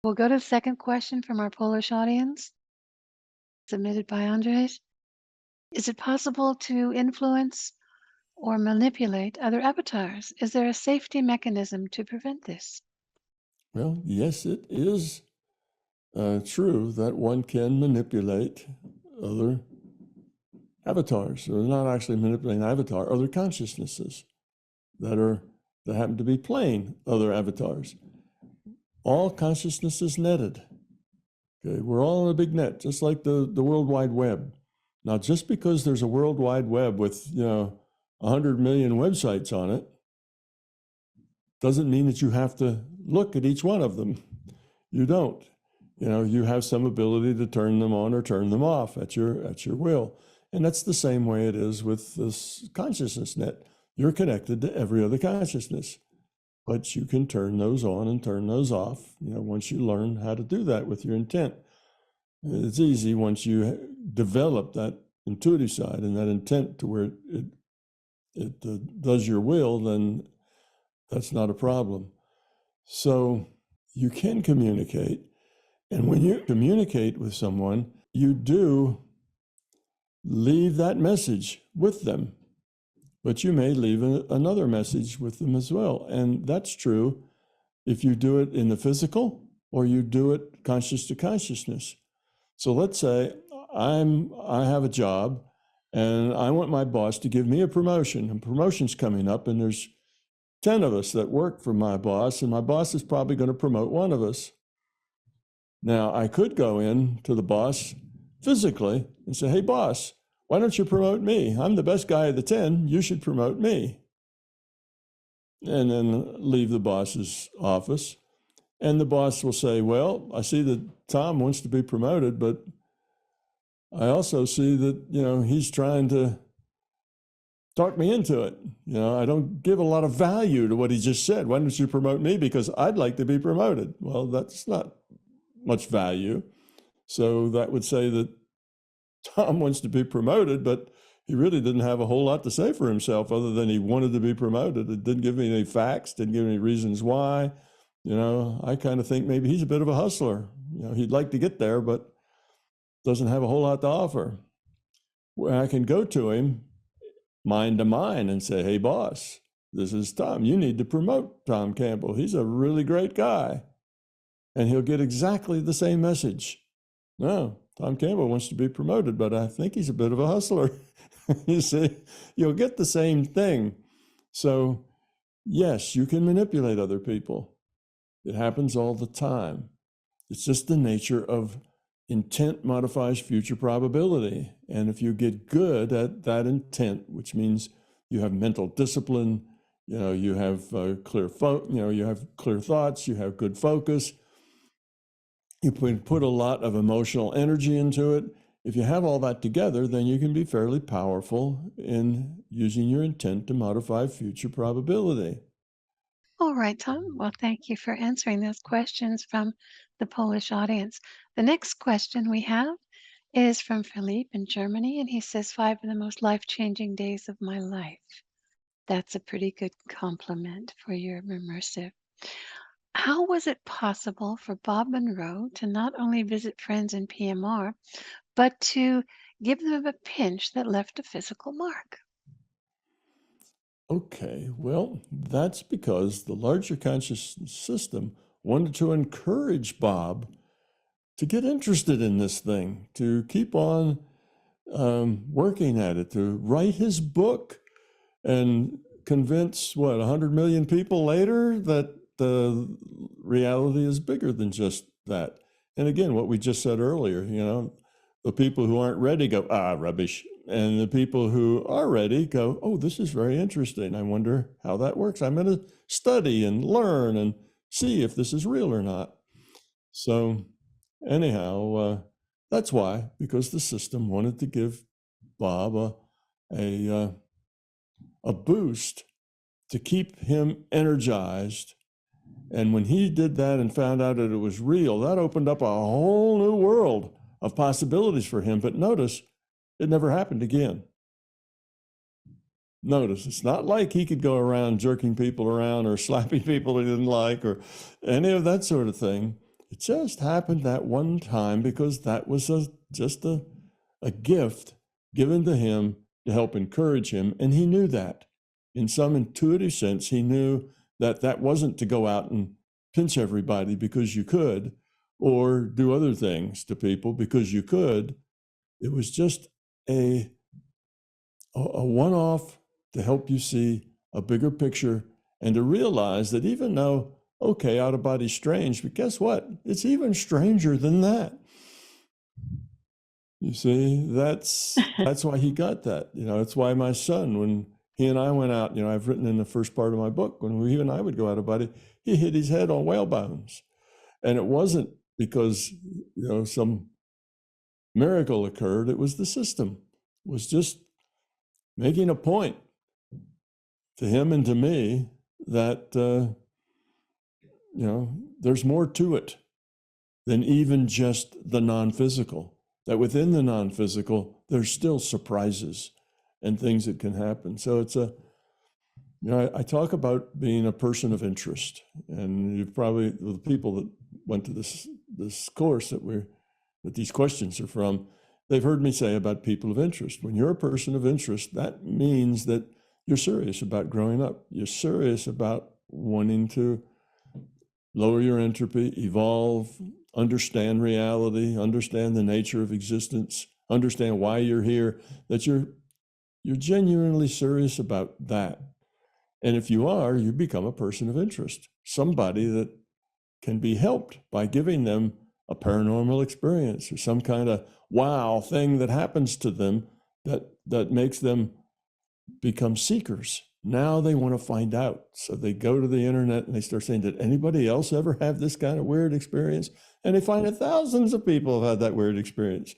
We'll go to the second question from our Polish audience, submitted by Andres. Is it possible to influence or manipulate other avatars? Is there a safety mechanism to prevent this? Well, yes, it is true that one can manipulate other avatars, or not actually manipulating avatar, other consciousnesses that happen to be playing other avatars. All consciousness is netted. Okay, we're all in a big net, just like the World Wide Web. Now, just because there's a World Wide Web with 100 million websites on it, doesn't mean that you have to look at each one of them. You don't. You have some ability to turn them on or turn them off at your will. And that's the same way it is with this consciousness net. You're connected to every other consciousness, but you can turn those on and turn those off, once you learn how to do that with your intent. It's easy once you develop that intuitive side and that intent to where it does your will, then that's not a problem. So you can communicate. And when you communicate with someone, you do leave that message with them, but you may leave another message with them as well. And that's true if you do it in the physical or you do it conscious to consciousness. So let's say I have a job and I want my boss to give me a promotion, and promotion's coming up, and there's 10 of us that work for my boss, and my boss is probably going to promote one of us. Now, I could go in to the boss physically and say, hey, boss, why don't you promote me? I'm the best guy of the 10. You should promote me. And then leave the boss's office. And the boss will say, well, I see that Tom wants to be promoted, but I also see that, he's trying to talk me into it. I don't give a lot of value to what he just said. Why don't you promote me? Because I'd like to be promoted. Well, that's not much value. So that would say that Tom wants to be promoted, but he really didn't have a whole lot to say for himself other than he wanted to be promoted. It didn't give me any facts, didn't give me any reasons why. I kind of think maybe he's a bit of a hustler. He'd like to get there, but doesn't have a whole lot to offer. Where I can go to him mind to mind and say, hey, boss, this is Tom. You need to promote Tom Campbell. He's a really great guy. And he'll get exactly the same message. No, Tom Campbell wants to be promoted, but I think he's a bit of a hustler. You see, you'll get the same thing. So yes, you can manipulate other people. It happens all the time. It's just the nature of intent modifies future probability. And if you get good at that intent, which means you have mental discipline, you have clear thoughts, you have good focus, you put a lot of emotional energy into it. If you have all that together, then you can be fairly powerful in using your intent to modify future probability. All right, Tom. Well, thank you for answering those questions from the Polish audience. The next question we have is from Philippe in Germany, and he says, 5 of the most life-changing days of my life. That's a pretty good compliment for your immersive. How was it possible for Bob Monroe to not only visit friends in PMR, but to give them a pinch that left a physical mark? Okay, well, that's because the larger consciousness system wanted to encourage Bob to get interested in this thing, to keep on working at it, to write his book and convince, 100 million people later that the reality is bigger than just that. And again, what we just said earlier, the people who aren't ready go, rubbish. And the people who are ready go, oh, this is very interesting. I wonder how that works. I'm going to study and learn and see if this is real or not. So anyhow, that's why, because the system wanted to give Bob a boost to keep him energized. And when he did that and found out that it was real, that opened up a whole new world of possibilities for him. But notice, it never happened again. Notice, it's not like he could go around jerking people around or slapping people he didn't like or any of that sort of thing. It just happened that one time because that was just a gift given to him to help encourage him. And he knew that. In some intuitive sense, he knew that that wasn't to go out and pinch everybody because you could, or do other things to people because you could. It was just a one-off to help you see a bigger picture and to realize that even though, okay, out of body's strange, but guess what? It's even stranger than that. You see, that's why he got that. It's why my son, when he and I went out, I've written in the first part of my book, when he and I would go out of body, he hit his head on whale bones. And it wasn't because, some miracle occurred. It was the system. It was just making a point to him and to me that, there's more to it than even just the non-physical. That within the non-physical, there's still surprises and things that can happen. So it's I talk about being a person of interest, and you've probably, the people that went to this course that these questions are from, they've heard me say about people of interest. When you're a person of interest, that means that you're serious about growing up. You're serious about wanting to lower your entropy, evolve, understand reality, understand the nature of existence, understand why you're here, that you're genuinely serious about that. And if you are, you become a person of interest, somebody that can be helped by giving them a paranormal experience or some kind of wow thing that happens to them that makes them become seekers. Now they want to find out. So they go to the internet and they start saying, did anybody else ever have this kind of weird experience? And they find that thousands of people have had that weird experience.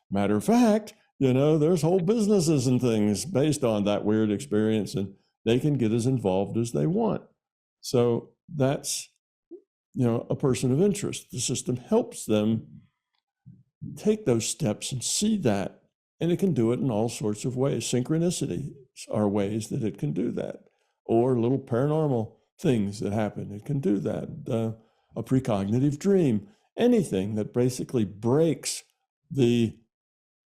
Matter of fact, there's whole businesses and things based on that weird experience, and they can get as involved as they want. So that's, a person of interest. The system helps them take those steps and see that. And it can do it in all sorts of ways. Synchronicity are ways that it can do that, or little paranormal things that happen. It can do that. A precognitive dream, anything that basically breaks the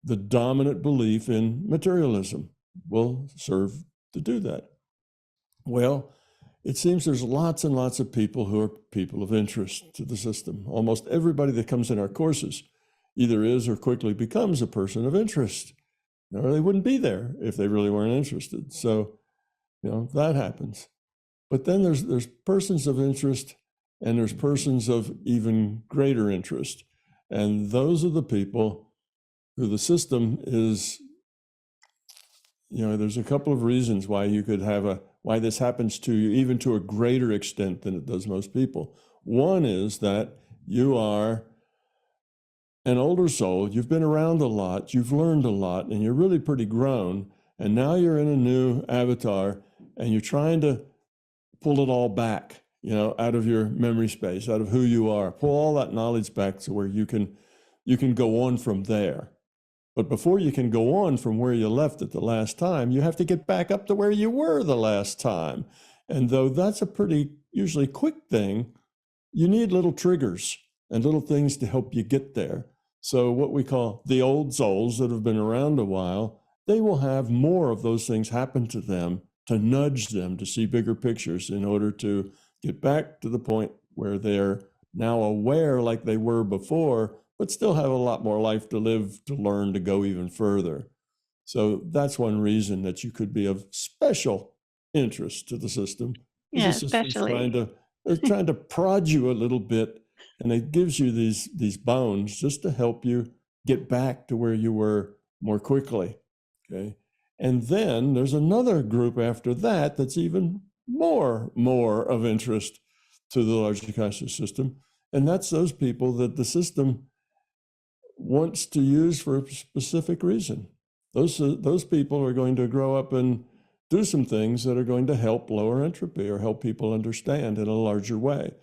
dominant belief in materialism will serve to do that. Well, it seems there's lots and lots of people who are people of interest to the system. Almost everybody that comes in our courses either is or quickly becomes a person of interest, or they wouldn't be there if they really weren't interested. So, that happens. But then there's persons of interest, and there's persons of even greater interest. And those are the people who the system is, there's a couple of reasons why you could have why this happens to you, even to a greater extent than it does most people. One is that you are an older soul, you've been around a lot, you've learned a lot, and you're really pretty grown, and now you're in a new avatar, and you're trying to pull it all back, out of your memory space, out of who you are, pull all that knowledge back to where you can go on from there. But before you can go on from where you left it the last time, you have to get back up to where you were the last time. And though that's a pretty usually quick thing, you need little triggers and little things to help you get there. So what we call the old souls that have been around a while, they will have more of those things happen to them to nudge them to see bigger pictures in order to get back to the point where they're now aware like they were before, but still have a lot more life to live, to learn, to go even further. So that's one reason that you could be of special interest to the system. Yeah, The system's especially. trying to prod you a little bit, and it gives you these bones just to help you get back to where you were more quickly. Okay. And then there's another group after that that's even more of interest to the larger conscious system. And that's those people that the system wants to use for a specific reason. Those people are going to grow up and do some things that are going to help lower entropy or help people understand in a larger way.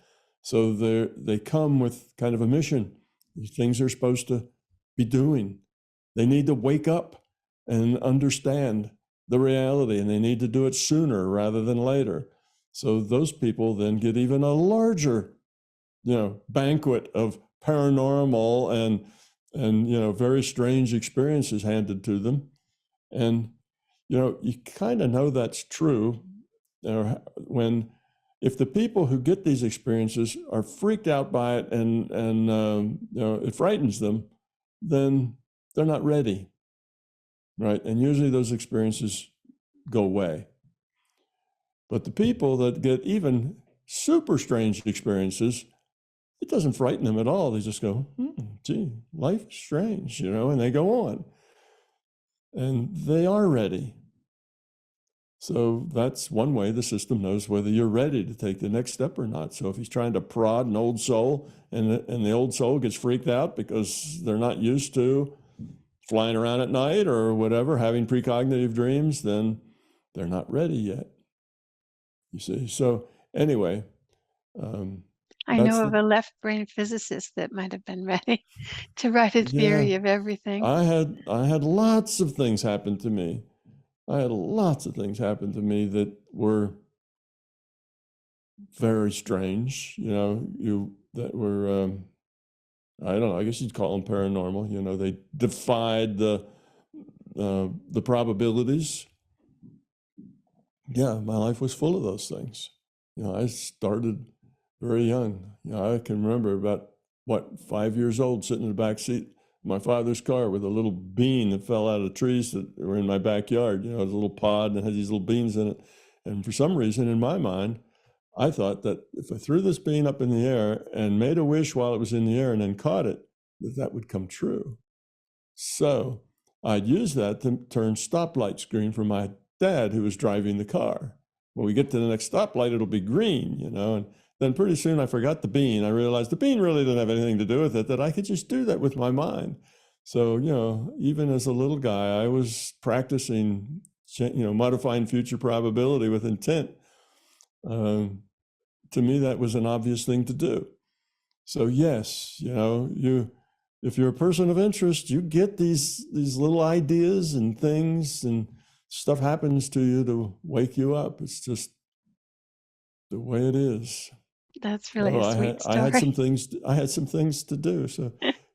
So they come with kind of a mission, these things they're supposed to be doing. They need to wake up and understand the reality, and they need to do it sooner rather than later. So those people then get even a larger banquet of paranormal and very strange experiences handed to them. And you kind of know that's true when if the people who get these experiences are freaked out by it and it frightens them, then they're not ready, right? And usually those experiences go away. But the people that get even super strange experiences, it doesn't frighten them at all. They just go, gee, life is strange, and they go on. And they are ready. So that's one way the system knows whether you're ready to take the next step or not. So if he's trying to prod an old soul and the old soul gets freaked out because they're not used to flying around at night or whatever, having precognitive dreams, then they're not ready yet. You see? So anyway, I that's know of a left brain physicist that might have been ready to write a theory of everything. I had lots of things happen to me. I had lots of things happen to me that were very strange, that were, I don't know, I guess you'd call them paranormal. They defied the probabilities. Yeah, my life was full of those things. I started very young. I can remember about 5 years old, sitting in the back seat of my father's car with a little bean that fell out of trees that were in my backyard. It was a little pod and it had these little beans in it. And for some reason, in my mind, I thought that if I threw this bean up in the air and made a wish while it was in the air and then caught it, that would come true. So I'd use that to turn stoplights green for my dad who was driving the car. When we get to the next stoplight, it'll be green, and then pretty soon I forgot the bean. I realized the bean really didn't have anything to do with it, that I could just do that with my mind. So, even as a little guy, I was practicing, modifying future probability with intent. To me, that was an obvious thing to do. So yes, if you're a person of interest, you get these little ideas and things, and stuff happens to you to wake you up. It's just the way it is. That's really a So sweet I had some story. things. I had some things to do. So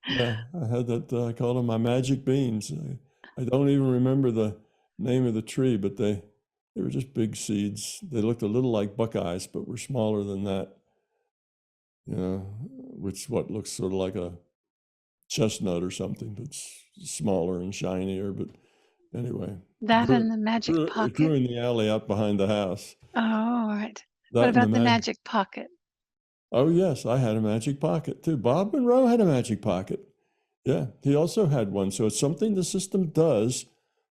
yeah, I had that. I called them my magic beans. I don't even remember the name of the tree, but they were just big seeds. They looked a little like buckeyes, but were smaller than that. Which looks sort of like a chestnut or something, but smaller and shinier. But anyway, That and the magic it grew pocket. in the alley out behind the house. Oh, all right. What That and about the magic pocket? Oh yes, I had a magic pocket too. Bob Monroe had a magic pocket. Yeah, he also had one. So it's something the system does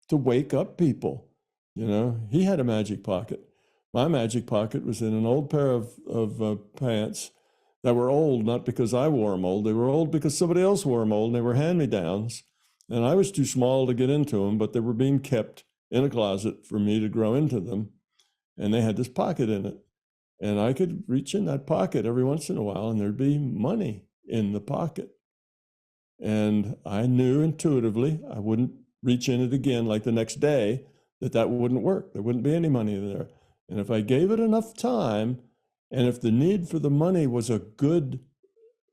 to wake up people. He had a magic pocket. My magic pocket was in an old pair of pants that were old, not because I wore them old. They were old because somebody else wore them old, and they were hand-me-downs. And I was too small to get into them, but they were being kept in a closet for me to grow into them. And they had this pocket in it. And I could reach in that pocket every once in a while, and there'd be money in the pocket. And I knew intuitively I wouldn't reach in it again like the next day, that wouldn't work. There wouldn't be any money there. And if I gave it enough time, and if the need for the money was a good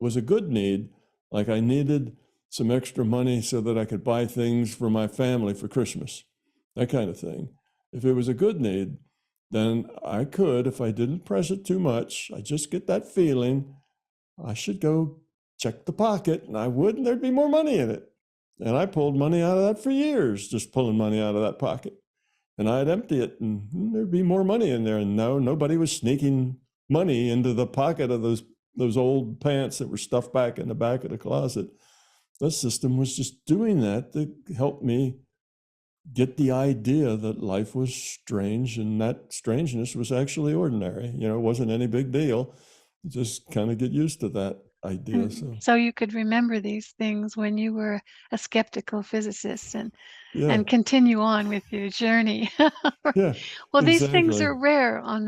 need, like I needed some extra money so that I could buy things for my family for Christmas, that kind of thing. If it was a good need, then I could, if I didn't press it too much, I just get that feeling, I should go check the pocket, and I would, and there'd be more money in it. And I pulled money out of that for years, just pulling money out of that pocket. And I'd empty it, and there'd be more money in there. And no, nobody was sneaking money into the pocket of those old pants that were stuffed back in the back of the closet. The system was just doing that to help me get the idea that life was strange, and that strangeness was actually ordinary. It wasn't any big deal. Just kind of get used to that idea. So you could remember these things when you were a skeptical physicist Yeah, and continue on with your journey. yeah, Well, these things exactly. are rare on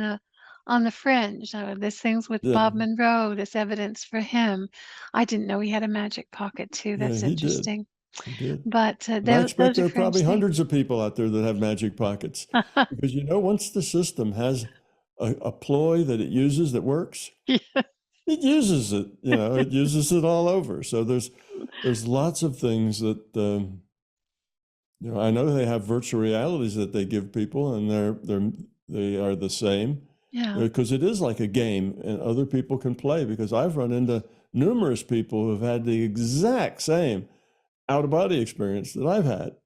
the fringe. There's things with Yeah, Bob Monroe, this evidence for him. I didn't know he had a magic pocket too. yeah, That's he did. interesting. He did. But And I expect those are there are fringe probably things. hundreds of people out there that have magic pockets, because once the system has a ploy that it uses that works, Yeah. it uses it, it uses it all over. So there's lots of things that, I know they have virtual realities that they give people, and they are the same, Yeah. because it is like a game and other people can play, because I've run into numerous people who've had the exact same out of body experience that I've had.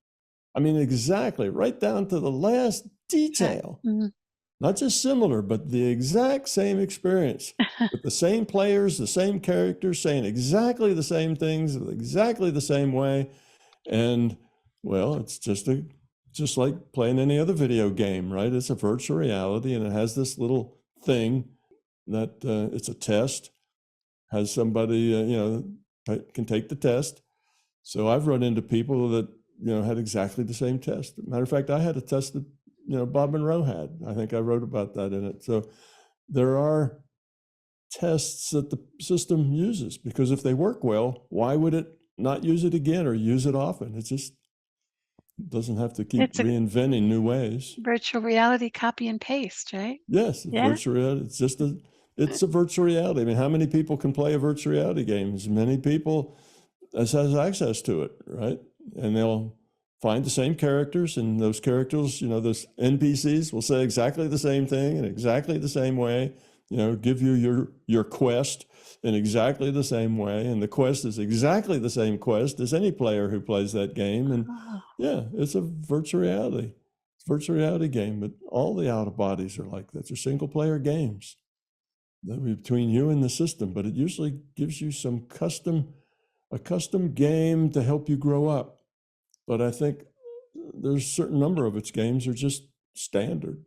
I mean, exactly, right down to the last Exactly. detail. Mhm. Not just similar, but the exact same experience with the same players, the same characters, saying exactly the same things, exactly the same way. And well, it's just like playing any other video game, right? It's a virtual reality, and it has this little thing that it's a test, has somebody, can take the test. So I've run into people that, had exactly the same test. Matter of fact, I had a test that, Bob Monroe had. I think I wrote about that in it. So there are tests that the system uses, because if they work well, why would it not use it again or use it often? It just doesn't have to keep It's a reinventing new ways. virtual reality copy and paste, right? Yes, Yeah. virtual reality. It's a virtual reality. I mean, how many people can play a virtual reality game? As many people as has access to it, right? And they'll find the same characters, and those characters, those NPCs will say exactly the same thing in exactly the same way, give you your quest in exactly the same way, and the quest is exactly the same quest as any player who plays that game. And Oh, yeah, it's a virtual reality game, but all the out of bodies are like that. They're single player games that between you and the system, but it usually gives you a custom game to help you grow up. But I think there's a certain number of its games are just standard.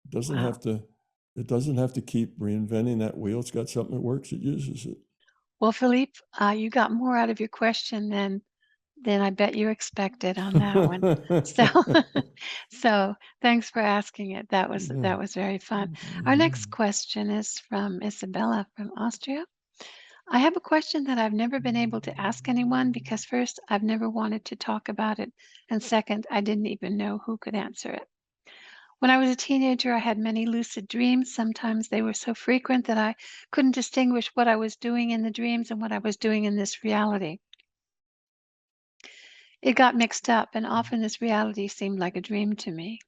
It doesn't wow. have to it doesn't have to keep reinventing that wheel. It's got something that works, it uses it. Well, Philippe, you got more out of your question than I bet you expected on that one. So, so thanks for asking it. Yeah. That was very fun. Our next question is from Isabella from Austria. I have a question that I've never been able to ask anyone because first, I've never wanted to talk about it, and second, I didn't even know who could answer it. When I was a teenager, I had many lucid dreams. Sometimes they were so frequent that I couldn't distinguish what I was doing in the dreams and what I was doing in this reality. It got mixed up, and often this reality seemed like a dream to me.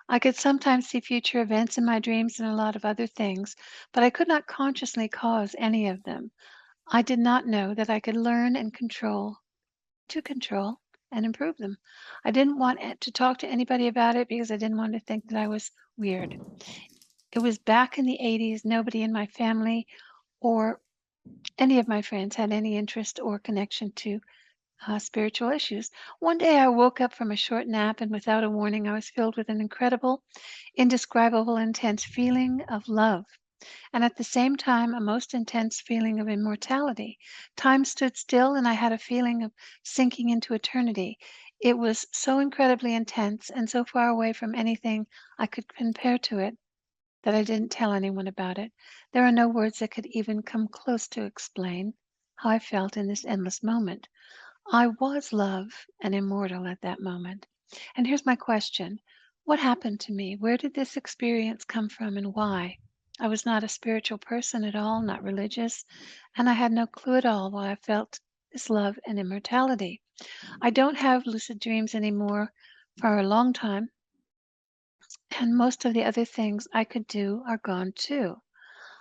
I could sometimes see future events in my dreams and a lot of other things, but I could not consciously cause any of them. I did not know that I could learn and control and improve them. I didn't want to talk to anybody about it because I didn't want to think that I was weird. It was back in the 80s. Nobody in my family or any of my friends had any interest or connection to spiritual issues. One day I woke up from a short nap, and without a warning, I was filled with an incredible, indescribable, intense feeling of love, and at the same time, a most intense feeling of immortality. Time stood still, and I had a feeling of sinking into eternity. It was so incredibly intense and so far away from anything I could compare to it that I didn't tell anyone about it. There are no words that could even come close to explain how I felt in this endless moment. I was love and immortal at that moment. And here's my question. What happened to me? Where did this experience come from and why? I was not a spiritual person at all, not religious, and I had no clue at all why I felt this love and immortality. I don't have lucid dreams anymore for a long time, and most of the other things I could do are gone too.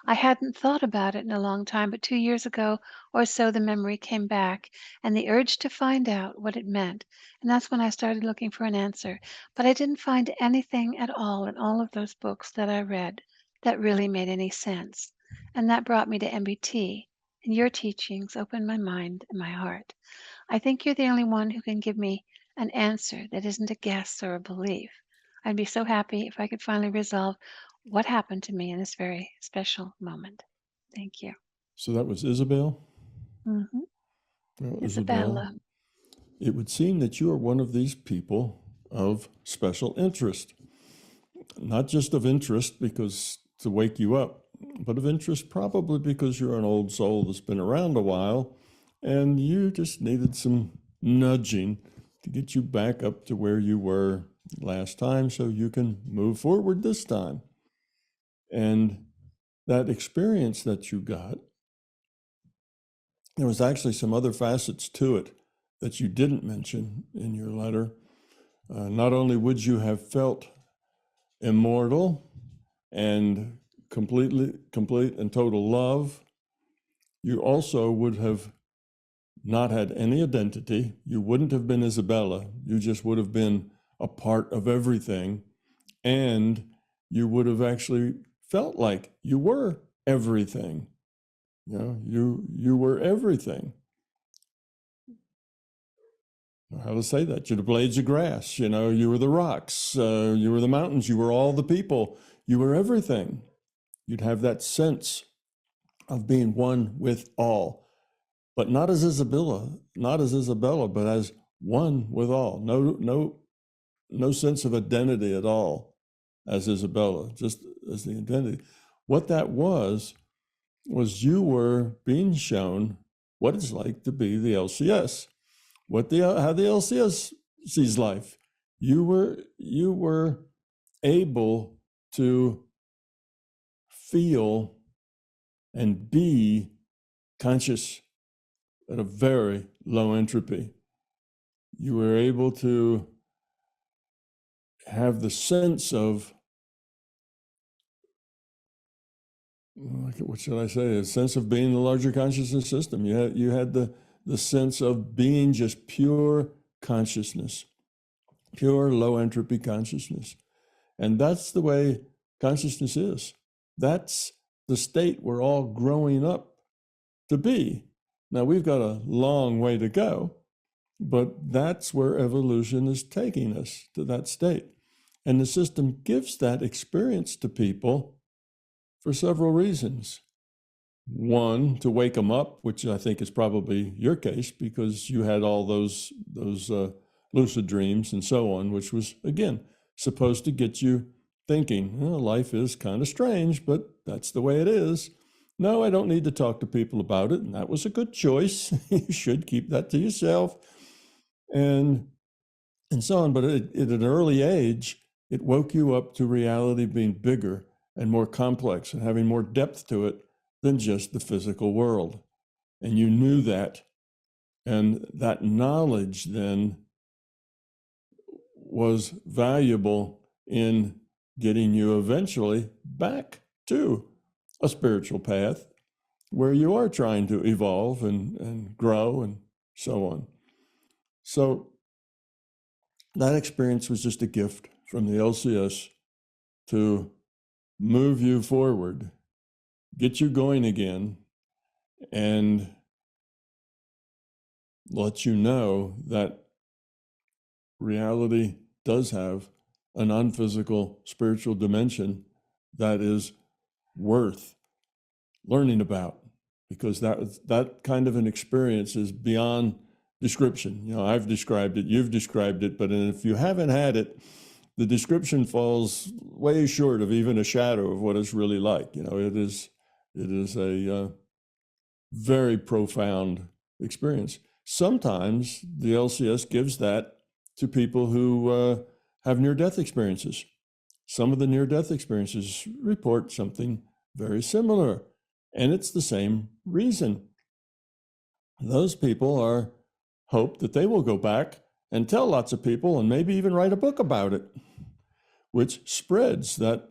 I hadn't thought about it in a long time, but 2 years ago or so, the memory came back and the urge to find out what it meant. And that's when I started looking for an answer. But I didn't find anything at all in all of those books that I read that really made any sense. And that brought me to MBT. And your teachings opened my mind and my heart. I think you're the only one who can give me an answer that isn't a guess or a belief. I'd be so happy if I could finally resolve what happened to me in this very special moment. Thank you. So that was Isabel. Hmm. Well, Isabel, Isabella. it would seem that you are one of these people of special interest. Not just of interest because to wake you up, but of interest probably because you're an old soul that's been around a while and you just needed some nudging to get you back up to where you were last time so you can move forward this time. And that experience that you got, there was actually some other facets to it that you didn't mention in your letter. Not only would you have felt immortal and complete and total love, you also would have not had any identity. You wouldn't have been Isabella. You just would have been a part of everything. And you would have actually felt like you were everything. You know, you were everything. How to say that? You're the blades of grass, you know, you were the rocks, you were the mountains, you were all the people, you were everything. You'd have that sense of being one with all, but not as Isabella, but as one with all. No sense of identity at all as Isabella, just as the identity. What that was you were being shown what it's like to be the LCS, how the LCS sees life. You were able to feel and be conscious at a very low entropy. You were able to have the sense of, what should I say, a sense of being the larger consciousness system. You had the sense of being just pure consciousness, pure low entropy consciousness. And that's the way consciousness is. That's the state we're all growing up to be. Now, we've got a long way to go, but that's where evolution is taking us, to that state. And the system gives that experience to people for several reasons. One, to wake them up, which I think is probably your case, because you had all those lucid dreams and so on, which was, again, supposed to get you thinking, oh, life is kind of strange, but that's the way it is. No, I don't need to talk to people about it. And that was a good choice. You should keep that to yourself. And so on. But at an early age, it woke you up to reality being bigger and more complex and having more depth to it than just the physical world. And you knew that. And that knowledge then was valuable in getting you eventually back to a spiritual path where you are trying to evolve and grow and so on. So that experience was just a gift from the LCS to move you forward, get you going again, and let you know that reality does have a non-physical spiritual dimension that is worth learning about, because that kind of an experience is beyond description. You know, I've described it, you've described it, but if you haven't had it, the description falls way short of even a shadow of what it's really like. You know, it is a very profound experience. Sometimes the LCS gives that to people who have near-death experiences. Some of the near-death experiences report something very similar, and it's the same reason. Those people hope that they will go back and tell lots of people and maybe even write a book about it, which spreads that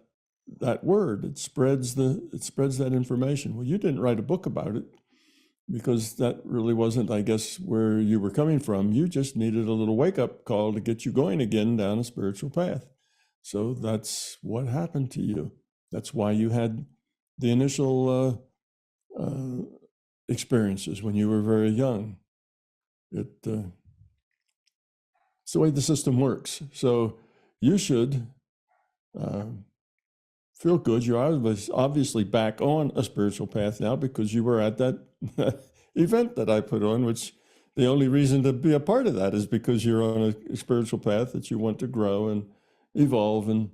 word. It spreads that information. Well, you didn't write a book about it because that really wasn't, I guess, where you were coming from. You just needed a little wake-up call to get you going again down a spiritual path. So that's what happened to you. That's why you had the initial experiences when you were very young. It's the way the system works. So you should feel good. You're obviously back on a spiritual path now because you were at that event that I put on, which the only reason to be a part of that is because you're on a spiritual path that you want to grow and evolve and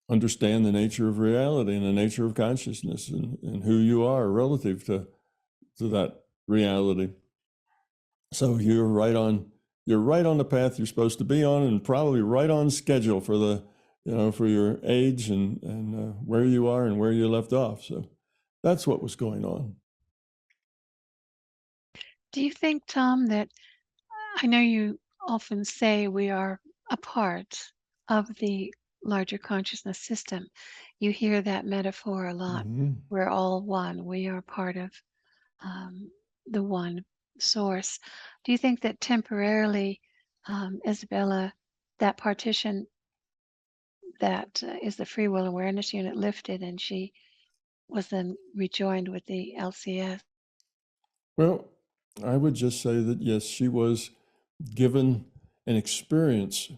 understand the nature of reality and the nature of consciousness and who you are relative to that reality. So you're right on the path you're supposed to be on, and probably right on schedule for the for your age and where you are and where you left off. So that's what was going on. Do you think, Tom, that I know you often say we are a part of the larger consciousness system. You hear that metaphor a lot. Hmm. We're all one. We are part of um, the one source. Do you think that temporarily, Isabella, that partition that is the free will awareness unit lifted and she was then rejoined with the LCS? Well, I would just say that yes, she was given an experience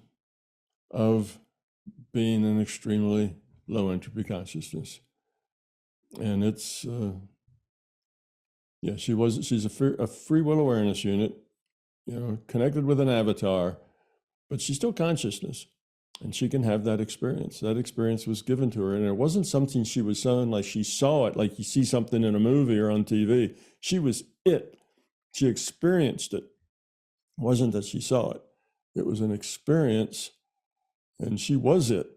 of being an extremely low entropy consciousness, and it's yeah, she's a free will awareness unit, connected with an avatar, but she's still consciousness, and she can have that experience. That experience was given to her, and it wasn't something she was shown like she saw it, like you see something in a movie or on TV. She was it. She experienced it. It wasn't that she saw it. It was an experience, and she was it.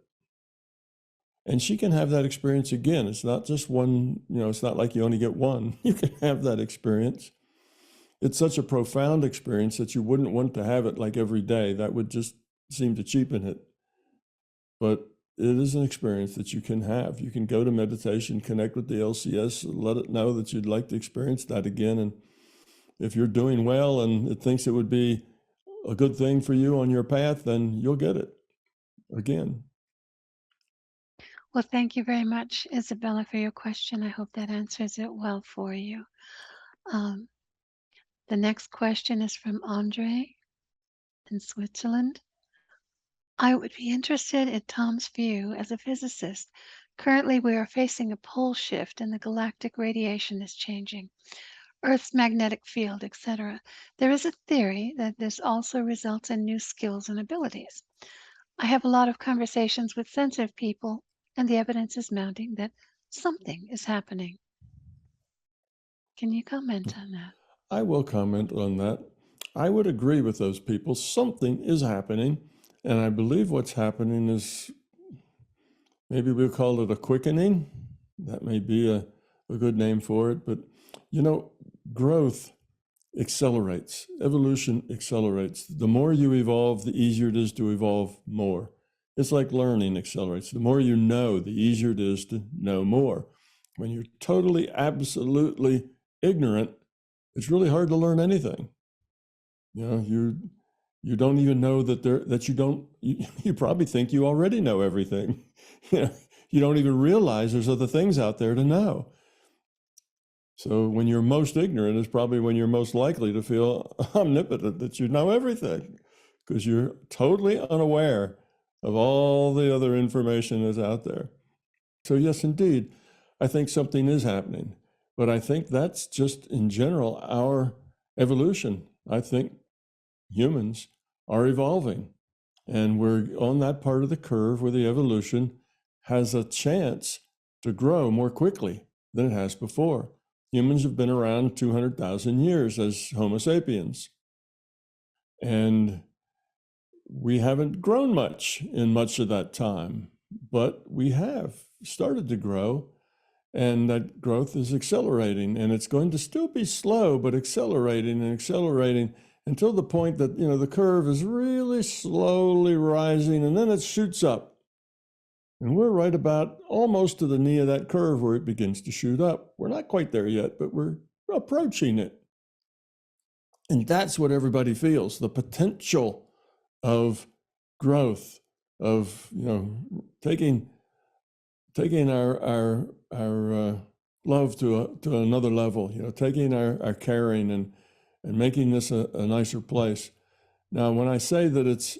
And she can have that experience again. It's not just one, it's not like you only get one. You can have that experience. It's such a profound experience that you wouldn't want to have it like every day. That would just seem to cheapen it. But it is an experience that you can have. You can go to meditation, connect with the LCS, let it know that you'd like to experience that again. And if you're doing well and it thinks it would be a good thing for you on your path, then you'll get it again. Well, thank you very much, Isabella, for your question. I hope that answers it well for you. Um, the next question is from Andre in Switzerland. I would be interested in Tom's view as a physicist. Currently, we are facing a pole shift and the galactic radiation is changing, Earth's magnetic field, etc. There is a theory that this also results in new skills and abilities. I have a lot of conversations with sensitive people, and the evidence is mounting that something is happening. Can you comment on that? I will comment on that. I would agree with those people. Something is happening. And I believe what's happening is maybe we'll call it a quickening. That may be a good name for it. But, growth accelerates, evolution accelerates. The more you evolve, the easier it is to evolve more. It's like learning accelerates. The more you know, the easier it is to know more. When you're totally, absolutely ignorant, it's really hard to learn anything. You don't even know you probably think you already know everything. You don't even realize there's other things out there to know. So when you're most ignorant is probably when you're most likely to feel omnipotent, that you know everything, because you're totally unaware of all the other information that's out there. So yes, indeed, I think something is happening, but I think that's just in general our evolution. I think humans are evolving, and we're on that part of the curve where the evolution has a chance to grow more quickly than it has before. Humans have been around 200,000 years as Homo sapiens, and we haven't grown much in much of that time, but we have started to grow, and that growth is accelerating, and it's going to still be slow, but accelerating and accelerating until the point that, the curve is really slowly rising, and then it shoots up. And we're right about almost to the knee of that curve where it begins to shoot up. We're not quite there yet, but we're approaching it. And that's what everybody feels, the potential of growth, of, taking our love to another level, taking our caring and making this a nicer place. Now, when I say that it's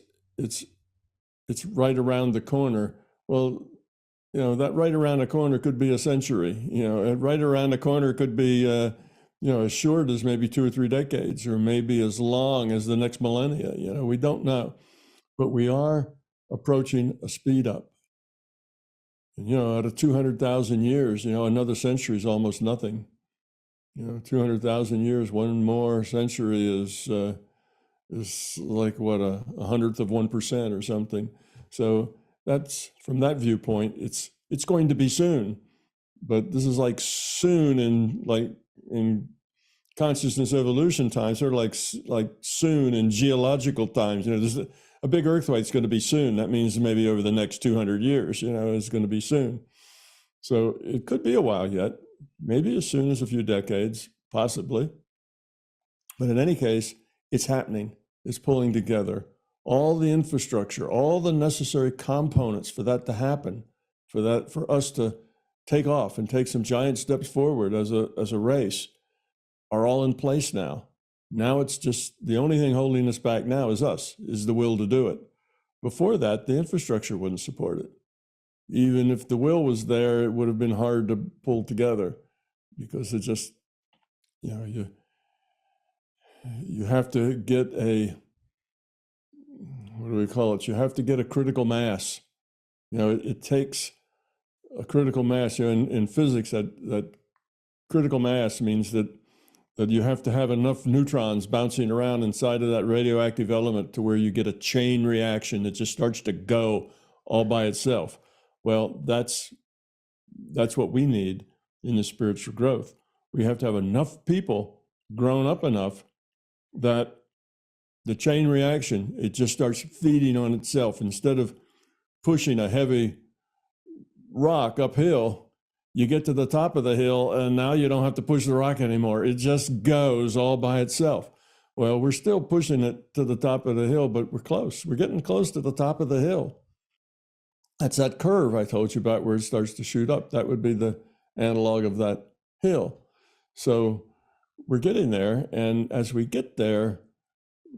right around the corner, well, that right around the corner could be a century. And right around the corner could be, as short as maybe 2 or 3 decades, or maybe as long as the next millennia. We don't know, but we are approaching a speed up. And, out of 200,000 years, another century is almost nothing. 200,000 years, one more century is like what, a 100th of 1% or something. So that's from that viewpoint, it's going to be soon. But this is like soon in consciousness evolution times, sort of like soon in geological times. There's a big earthquake's going to be soon. That means maybe over the next 200 years, it's going to be soon. So it could be a while yet, maybe as soon as a few decades, possibly. But in any case, it's happening. It's pulling together all the infrastructure, all the necessary components for that to happen, for us to take off and take some giant steps forward as a race, are all in place now. Now it's just the only thing holding us back now is us, is the will to do it. Before that, the infrastructure wouldn't support it. Even if the will was there, it would have been hard to pull together, because it just, you have to get what do we call it? You have to get a critical mass. It takes a critical mass. In physics, that critical mass means that you have to have enough neutrons bouncing around inside of that radioactive element to where you get a chain reaction that just starts to go all by itself. Well, that's what we need in the spiritual growth. We have to have enough people grown up enough that the chain reaction, it just starts feeding on itself. Instead of pushing a heavy rock uphill, you get to the top of the hill and now you don't have to push the rock anymore. It just goes all by itself. Well, we're still pushing it to the top of the hill, but we're close. We're getting close to the top of the hill. That's that curve I told you about where it starts to shoot up. That would be the analog of that hill. So we're getting there. And as we get there,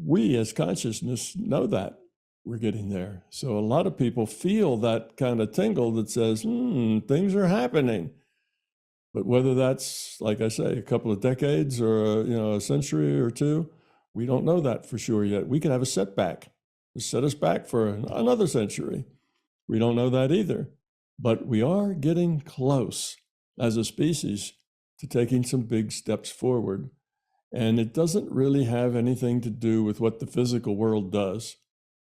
we as consciousness know that we're getting there. So a lot of people feel that kind of tingle that says, things are happening. But whether that's, like I say, a couple of decades or a century or two, we don't know that for sure yet. We could have a setback, set us back for another century. We don't know that either. But we are getting close as a species to taking some big steps forward. And it doesn't really have anything to do with what the physical world does.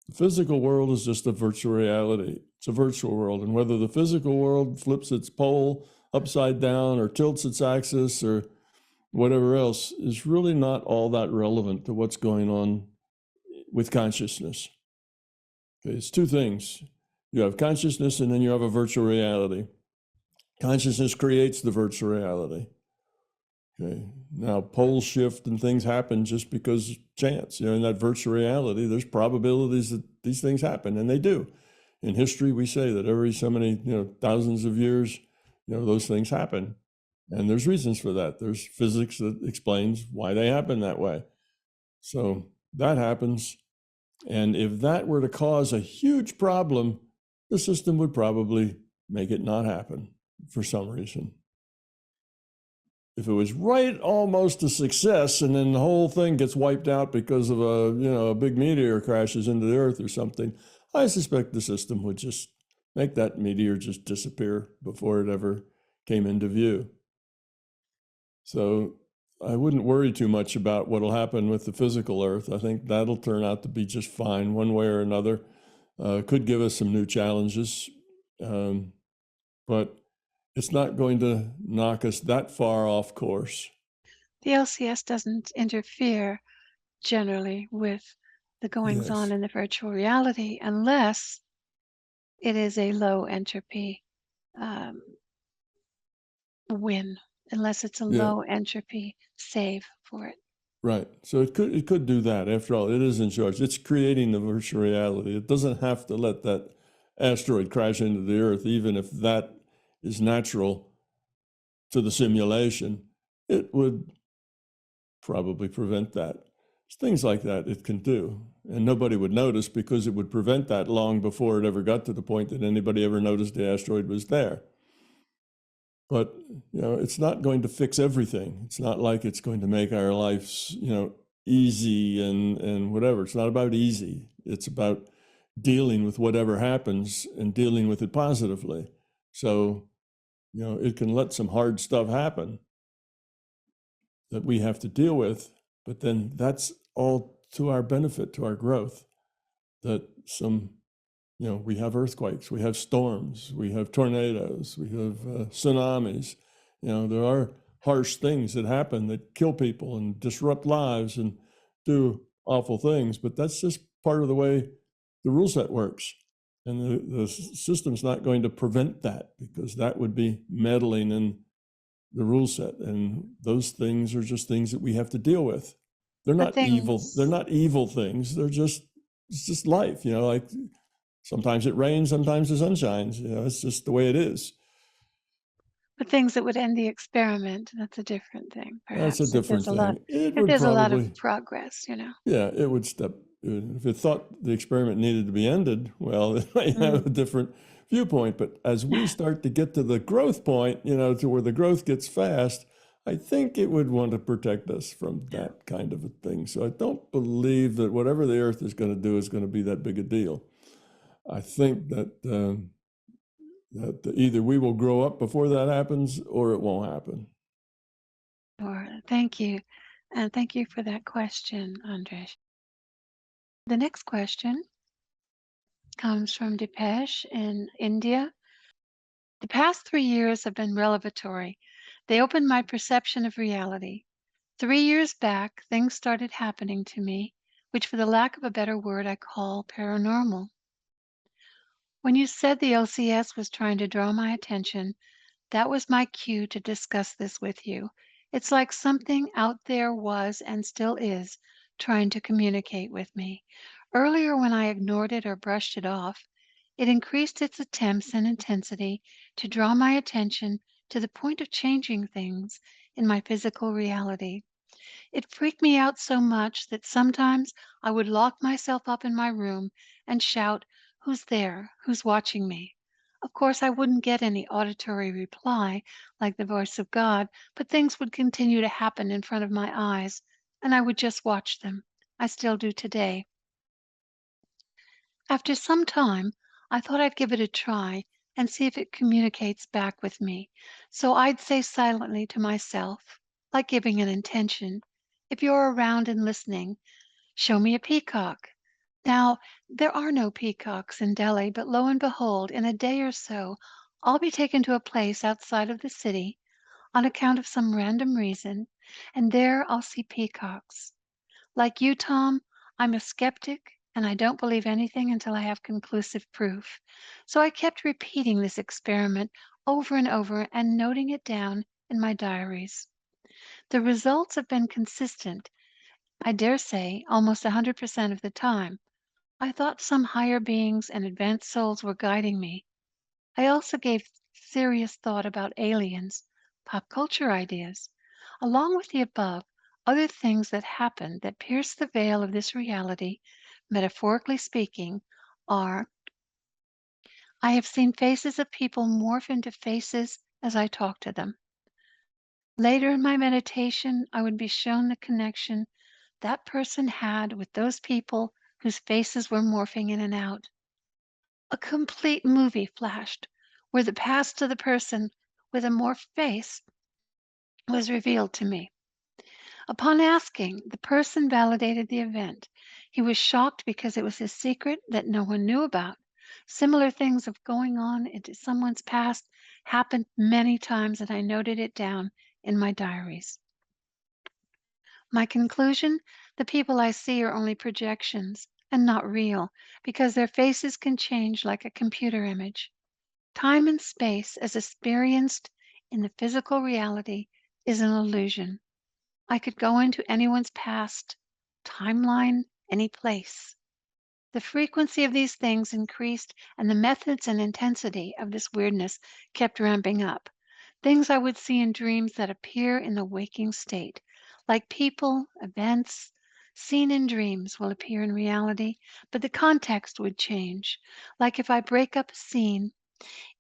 The physical world is just a virtual reality. It's a virtual world. And whether the physical world flips its pole upside down or tilts its axis or whatever else is really not all that relevant to what's going on with consciousness. Okay, it's two things. You have consciousness and then you have a virtual reality. Consciousness creates the virtual reality. Okay. Now, poles shift and things happen just because chance. In that virtual reality, there's probabilities that these things happen, and they do. In history, we say that every so many, thousands of years, those things happen. And there's reasons for that. There's physics that explains why they happen that way. So that happens. And if that were to cause a huge problem, the system would probably make it not happen for some reason. If it was right almost a success and then the whole thing gets wiped out because of a big meteor crashes into the earth or something, I suspect the system would just make that meteor just disappear before it ever came into view. So I wouldn't worry too much about what'll happen with the physical earth. I think that'll turn out to be just fine one way or another. Could give us some new challenges, but it's not going to knock us that far off course. The LCS doesn't interfere generally with the goings on Yes. in the virtual reality unless it is a low entropy win, unless it's a Yeah. low entropy save for it. Right. So it could do that. After all, it is in charge. It's creating the virtual reality. It doesn't have to let that asteroid crash into the earth, even if that is natural to the simulation. It would probably prevent that. Things like that it can do. And nobody would notice because it would prevent that long before it ever got to the point that anybody ever noticed the asteroid was there. But, it's not going to fix everything. It's not like it's going to make our lives, easy and whatever. It's not about easy. It's about dealing with whatever happens and dealing with it positively. So, it can let some hard stuff happen that we have to deal with, but then that's all to our benefit, to our growth, that some We have earthquakes, we have storms, we have tornadoes, we have tsunamis. There are harsh things that happen that kill people and disrupt lives and do awful things, but that's just part of the way the rule set works. And the system's not going to prevent that, because that would be meddling in the rule set. And those things are just things that we have to deal with. They're But not evil. They're things not evil things. It's just life, like sometimes it rains, sometimes the sun shines. It's just the way it is. but things that would end the experiment, that's a different thing, That's a perhaps, different thing. It if would there's a lot of probably, progress. yeah, it would step. If it thought the experiment needed to be ended, well, it might have Mm. a different viewpoint. But as we start to get to the growth point, to where the growth gets fast, I think it would want to protect us from Yeah. that kind of a thing. So I don't believe that whatever the Earth is going to do is going to be that big a deal. I think that either we will grow up before that happens, or it won't happen. Sure. Thank you. And thank you for that question, Andres. The next question comes from Dipesh in India. The past 3 years have been revelatory. They opened my perception of reality. 3 years back, things started happening to me, which, for the lack of a better word, I call paranormal. When you said the LCS was trying to draw my attention, that was my cue to discuss this with you. It's like something out there was and still is trying to communicate with me. Earlier, when I ignored it or brushed it off, it increased its attempts and intensity to draw my attention to the point of changing things in my physical reality. It freaked me out so much that sometimes I would lock myself up in my room and shout, "Who's there? Who's watching me?" Of course, I wouldn't get any auditory reply like the voice of God, but things would continue to happen in front of my eyes, and I would just watch them. I still do today. After some time, I thought I'd give it a try and see if it communicates back with me. So I'd say silently to myself, like giving an intention, "If you're around and listening, show me a peacock." Now, there are no peacocks in Delhi, but lo and behold, in a day or so, I'll be taken to a place outside of the city on account of some random reason, and there I'll see peacocks. Like you, Tom, I'm a skeptic and I don't believe anything until I have conclusive proof. So I kept repeating this experiment over and over and noting it down in my diaries. The results have been consistent, I dare say, almost 100% of the time. I thought some higher beings and advanced souls were guiding me. I also gave serious thought about aliens, pop culture ideas. Along with the above, other things that happen that pierce the veil of this reality, metaphorically speaking, are: I have seen faces of people morph into faces as I talk to them. Later in my meditation, I would be shown the connection that person had with those people whose faces were morphing in and out. A complete movie flashed where the past of the person with a morphed face was revealed to me. Upon asking, the person validated the event. He was shocked because it was a secret that no one knew about. Similar things of going on into someone's past happened many times, and I noted it down in my diaries. My conclusion: the people I see are only projections and not real, because their faces can change like a computer image. Time and space, as experienced in the physical reality, is an illusion. I could go into anyone's past, timeline, any place. The frequency of these things increased, and the methods and intensity of this weirdness kept ramping up. Things I would see in dreams that appear in the waking state, like people, events, seen in dreams will appear in reality, but the context would change. Like if I break up a scene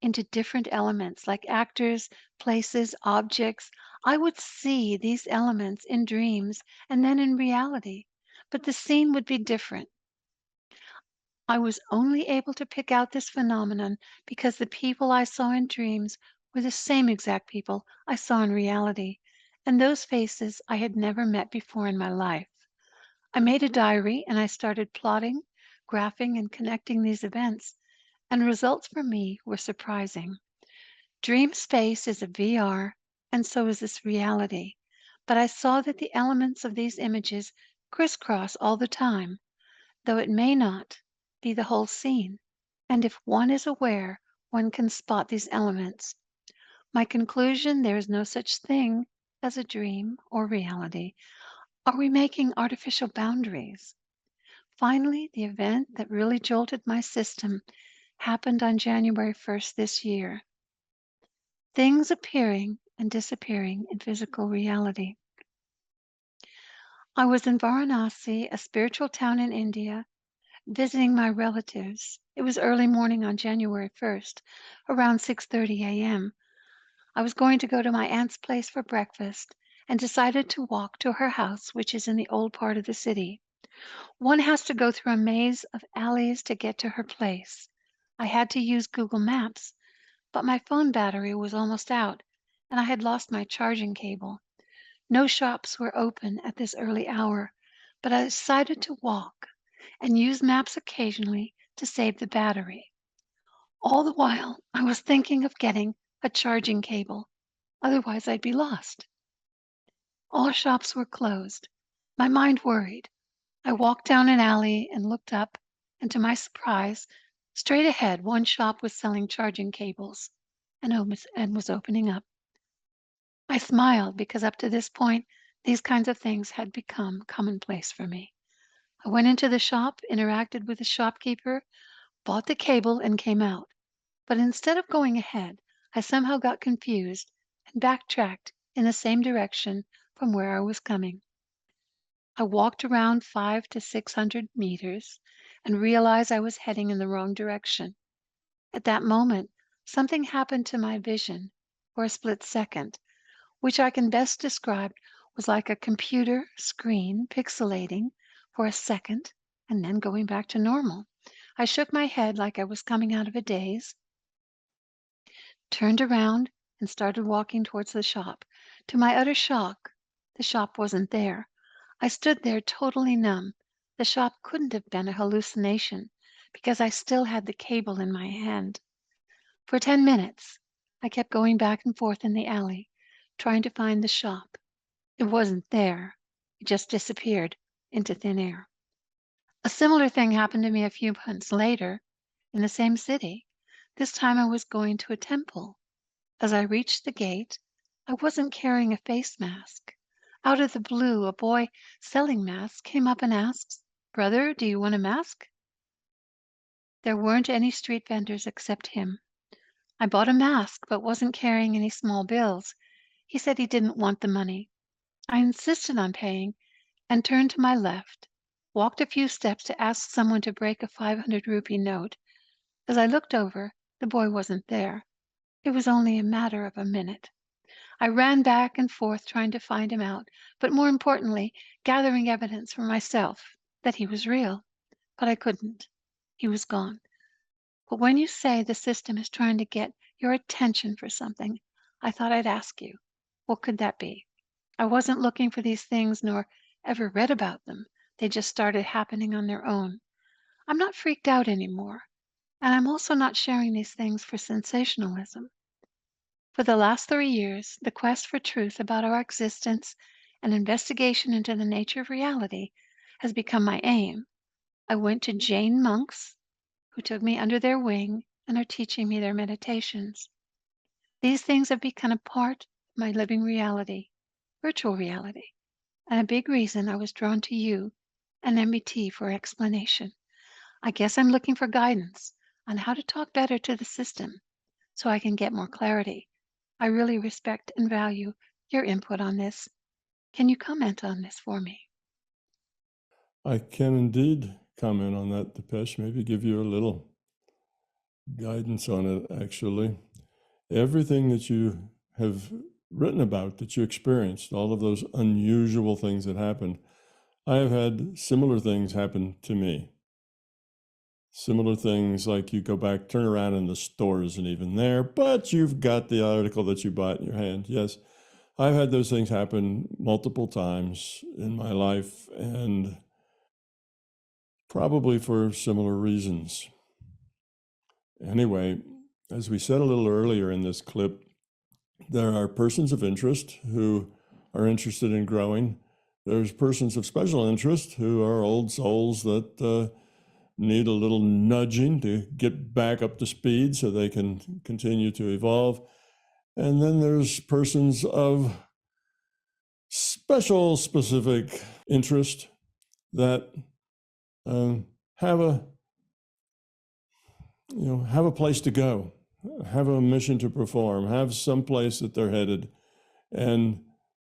into different elements like actors, places, objects, I would see these elements in dreams and then in reality, but the scene would be different. I was only able to pick out this phenomenon because the people I saw in dreams were the same exact people I saw in reality, and those faces I had never met before in my life. I made a diary and I started plotting, graphing, and connecting these events. and results for me were surprising. Dream space is a VR, and so is this reality. But I saw that the elements of these images crisscross all the time, though it may not be the whole scene. And if one is aware, one can spot these elements. My conclusion, there is no such thing as a dream or reality. Are we making artificial boundaries? Finally, the event that really jolted my system happened on January 1st this year. Things appearing and disappearing in physical reality. I was in Varanasi, a spiritual town in India, visiting my relatives. It was early morning on January 1st, around 6:30 a.m. I was going to go to my aunt's place for breakfast and decided to walk to her house, which is in the old part of the city. One has to go through a maze of alleys to get to her place. I had to use Google Maps, but my phone battery was almost out, and I had lost my charging cable. No shops were open at this early hour, but I decided to walk and use maps occasionally to save the battery. All the while, I was thinking of getting a charging cable, otherwise I'd be lost. All shops were closed. My mind worried. I walked down an alley and looked up, and to my surprise, straight ahead, one shop was selling charging cables and was opening up. I smiled because up to this point, these kinds of things had become commonplace for me. I went into the shop, interacted with the shopkeeper, bought the cable, and came out. But instead of going ahead, I somehow got confused and backtracked in the same direction from where I was coming. I walked around 500 to 600 meters and realized I was heading in the wrong direction. At that moment, something happened to my vision for a split second, which I can best describe was like a computer screen pixelating for a second and then going back to normal. I shook my head like I was coming out of a daze, turned around, and started walking towards the shop. To my utter shock, the shop wasn't there. I stood there totally numb. The shop couldn't have been a hallucination because I still had the cable in my hand. For 10 minutes, I kept going back and forth in the alley, trying to find the shop. It wasn't there. It just disappeared into thin air. A similar thing happened to me a few months later in the same city. This time I was going to a temple. As I reached the gate, I wasn't carrying a face mask. Out of the blue, a boy selling masks came up and asked, "Brother, do you want a mask?" There weren't any street vendors except him. I bought a mask but wasn't carrying any small bills. He said he didn't want the money. I insisted on paying and turned to my left, walked a few steps to ask someone to break a 500 rupee note. As I looked over, the boy wasn't there. It was only a matter of a minute. I ran back and forth trying to find him out, but more importantly, gathering evidence for myself that he was real. But I couldn't. He was gone. But when you say the system is trying to get your attention for something, I thought I'd ask you, what could that be? I wasn't looking for these things nor ever read about them. They just started happening on their own. I'm not freaked out anymore, and I'm also not sharing these things for sensationalism. For the last 3 years, the quest for truth about our existence and investigation into the nature of reality has become my aim. I went to Jain monks who took me under their wing and are teaching me their meditations. These things have become a part of my living reality, virtual reality, and a big reason I was drawn to you and MBT for explanation. I guess I'm looking for guidance on how to talk better to the system so I can get more clarity. I really respect and value your input on this. Can you comment on this for me? I can indeed comment on that, Depeche, maybe give you a little guidance on it, actually. Everything that you have written about, that you experienced, all of those unusual things that happened, I have had similar things happen to me. Similar things like you go back, turn around, and the store isn't even there, but you've got the article that you bought in your hand. Yes, I've had those things happen multiple times in my life, and probably for similar reasons. Anyway, as we said a little earlier in this clip, there are persons of interest who are interested in growing. There's persons of special interest who are old souls that need a little nudging to get back up to speed so they can continue to evolve. And then there's persons of specific interest that have a place to go, have a mission to perform, have some place that they're headed. And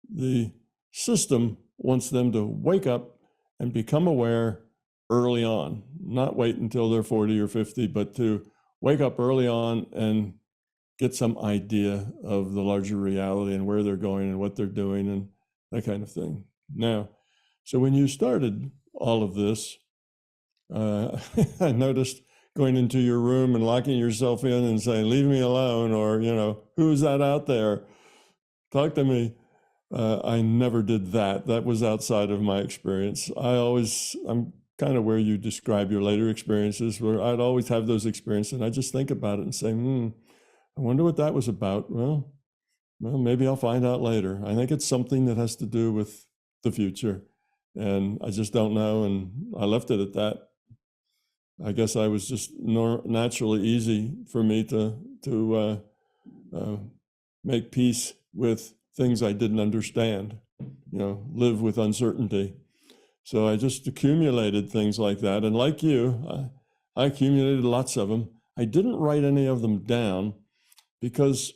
the system wants them to wake up and become aware early on, not wait until they're 40 or 50, but to wake up early on and get some idea of the larger reality and where they're going and what they're doing and that kind of thing. Now, so when you started all of this, I noticed going into your room and locking yourself in and saying, leave me alone, or, who's that out there? Talk to me. I never did that. That was outside of my experience. I'm kind of where you describe your later experiences, where I'd always have those experiences and I just think about it and say, I wonder what that was about. Well, maybe I'll find out later. I think it's something that has to do with the future, and I just don't know. And I left it at that. I guess I was just naturally easy for me to make peace with things I didn't understand, live with uncertainty. So I just accumulated things like that. And like you, I accumulated lots of them. I didn't write any of them down because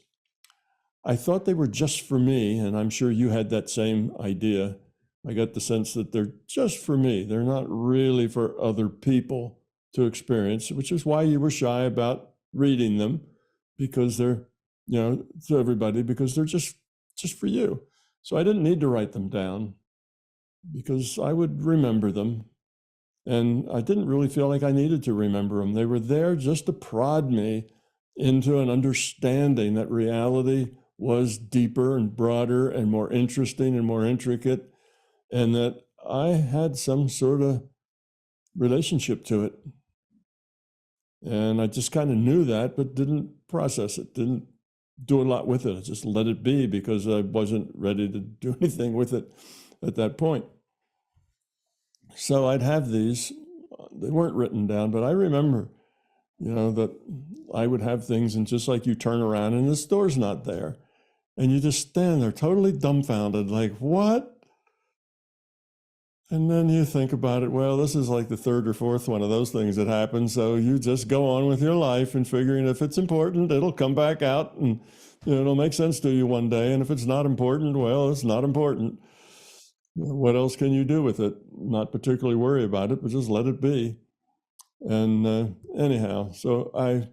I thought they were just for me. And I'm sure you had that same idea. I got the sense that they're just for me. They're not really for other people to experience, which is why you were shy about reading them, because they're, to everybody, because they're just for you. So I didn't need to write them down because I would remember them. And I didn't really feel like I needed to remember them. They were there just to prod me into an understanding that reality was deeper and broader and more interesting and more intricate, and that I had some sort of relationship to it. And I just kind of knew that, but didn't process it, didn't do a lot with it. I just let it be because I wasn't ready to do anything with it at that point. So I'd have these, they weren't written down, but I remember, that I would have things, and just like you turn around and the store's not there. And you just stand there totally dumbfounded, like, what? And then you think about it, well, this is like the third or fourth one of those things that happen. So you just go on with your life and figuring if it's important, it'll come back out and it'll make sense to you one day. And if it's not important, well, it's not important. What else can you do with it? Not particularly worry about it, but just let it be. And anyhow, so I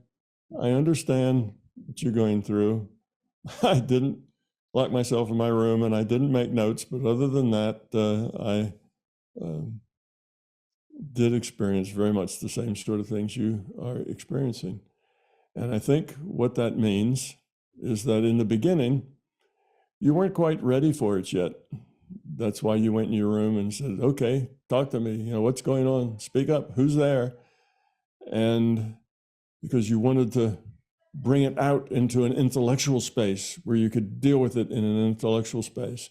understand what you're going through. I didn't lock myself in my room and I didn't make notes, but other than that, I did experience very much the same sort of things you are experiencing. And I think what that means is that in the beginning, you weren't quite ready for it yet. That's why you went in your room and said, okay, talk to me. What's going on? Speak up. Who's there? And because you wanted to bring it out into an intellectual space where you could deal with it in an intellectual space.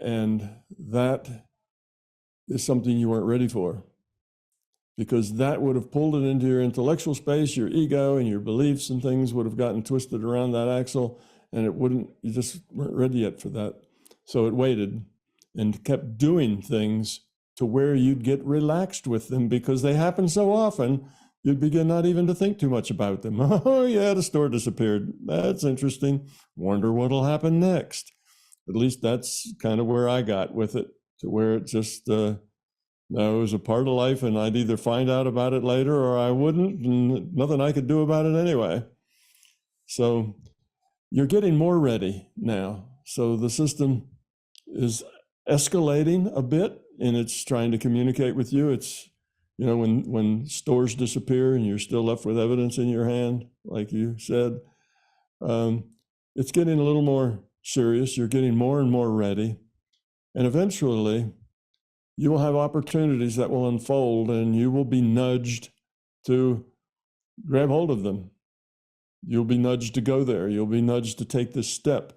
And that is something you weren't ready for, because that would have pulled it into your intellectual space. Your ego and your beliefs and things would have gotten twisted around that axle, and you just weren't ready yet for that. So it waited and kept doing things to where you'd get relaxed with them, because they happen so often, you'd begin not even to think too much about them. Oh yeah, the store disappeared. That's interesting. Wonder what'll happen next. At least that's kind of where I got with it, to where it just, it was a part of life, and I'd either find out about it later or I wouldn't, and nothing I could do about it anyway. So you're getting more ready now. So the system is escalating a bit, and it's trying to communicate with you. It's, when stores disappear and you're still left with evidence in your hand, like you said, it's getting a little more serious. You're getting more and more ready. And eventually, you will have opportunities that will unfold, and you will be nudged to grab hold of them. You'll be nudged to go there. You'll be nudged to take this step.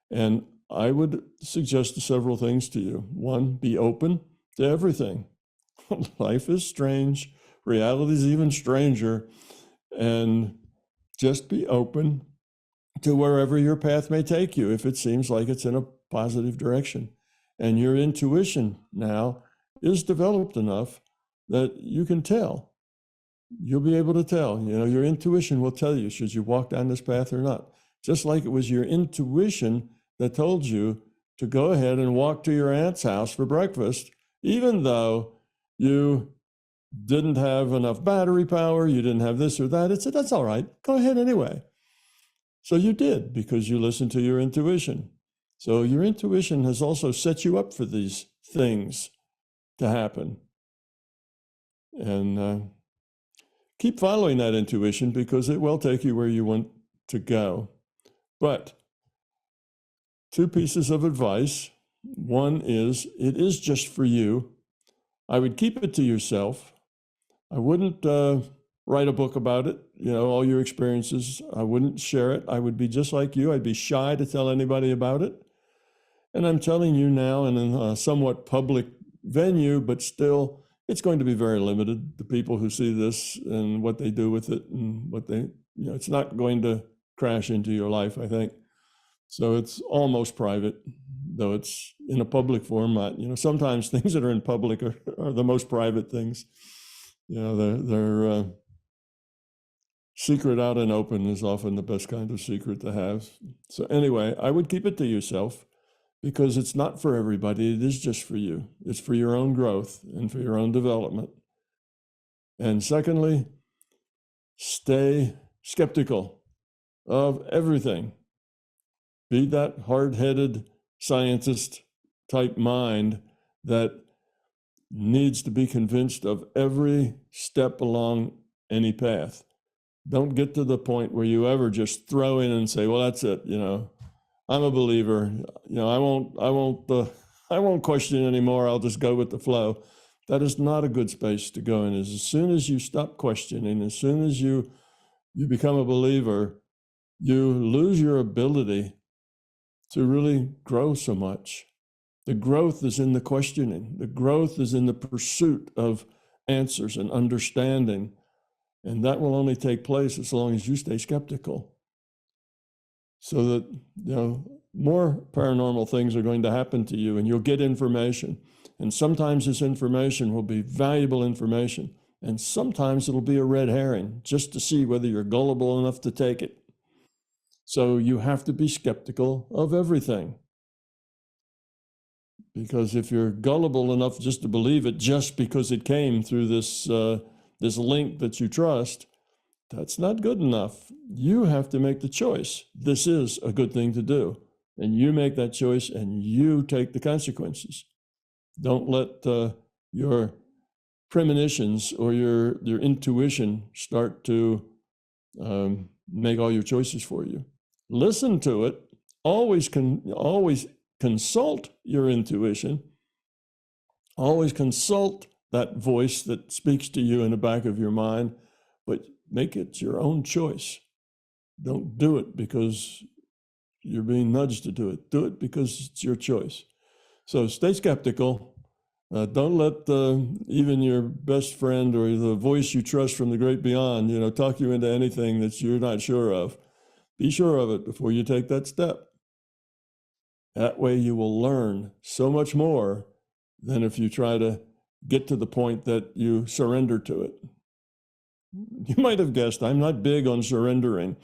And I would suggest several things to you. One, be open to everything. Life is strange. Reality is even stranger. And just be open to wherever your path may take you if it seems like it's in a positive direction. And your intuition now is developed enough that you can tell. You'll be able to tell. Your intuition will tell you, should you walk down this path or not? Just like it was your intuition that told you to go ahead and walk to your aunt's house for breakfast, even though you didn't have enough battery power, you didn't have this or that. It said, that's all right. Go ahead anyway. So you did, because you listened to your intuition. So your intuition has also set you up for these things to happen. And keep following that intuition, because it will take you where you want to go. But 2 pieces of advice. One is, it is just for you. I would keep it to yourself. I wouldn't write a book about it, all your experiences. I wouldn't share it. I would be just like you. I'd be shy to tell anybody about it. And I'm telling you now in a somewhat public venue, but still, it's going to be very limited, the people who see this and what they do with it, and what they, it's not going to crash into your life, I think. So it's almost private, though it's in a public format. Sometimes things that are in public are the most private things. They're secret out and open is often the best kind of secret to have. So anyway, I would keep it to yourself, because it's not for everybody. It is just for you. It's for your own growth and for your own development. And secondly, stay skeptical of everything. Be that hard-headed scientist type mind that needs to be convinced of every step along any path. Don't get to the point where you ever just throw in and say, well, that's it, I'm a believer. I won't question anymore. I'll just go with the flow. That is not a good space to go in. As soon as you stop questioning, as soon as you become a believer, you lose your ability to really grow so much. The growth is in the questioning. The growth is in the pursuit of answers and understanding. And that will only take place as long as you stay skeptical. So that, more paranormal things are going to happen to you, and you'll get information. And sometimes this information will be valuable information. And sometimes it'll be a red herring, just to see whether you're gullible enough to take it. So you have to be skeptical of everything. Because if you're gullible enough just to believe it just because it came through this link that you trust, that's not good enough. You have to make the choice. This is a good thing to do. And you make that choice, and you take the consequences. Don't let your premonitions or your intuition start to make all your choices for you. Listen to it. Always consult your intuition. Always consult that voice that speaks to you in the back of your mind, but make it your own choice. Don't do it because you're being nudged to do it. Do it because it's your choice. So stay skeptical. Don't let even your best friend or the voice you trust from the great beyond, talk you into anything that you're not sure of. Be sure of it before you take that step. That way you will learn so much more than if you try to get to the point that you surrender to it. You might have guessed I'm not big on surrendering.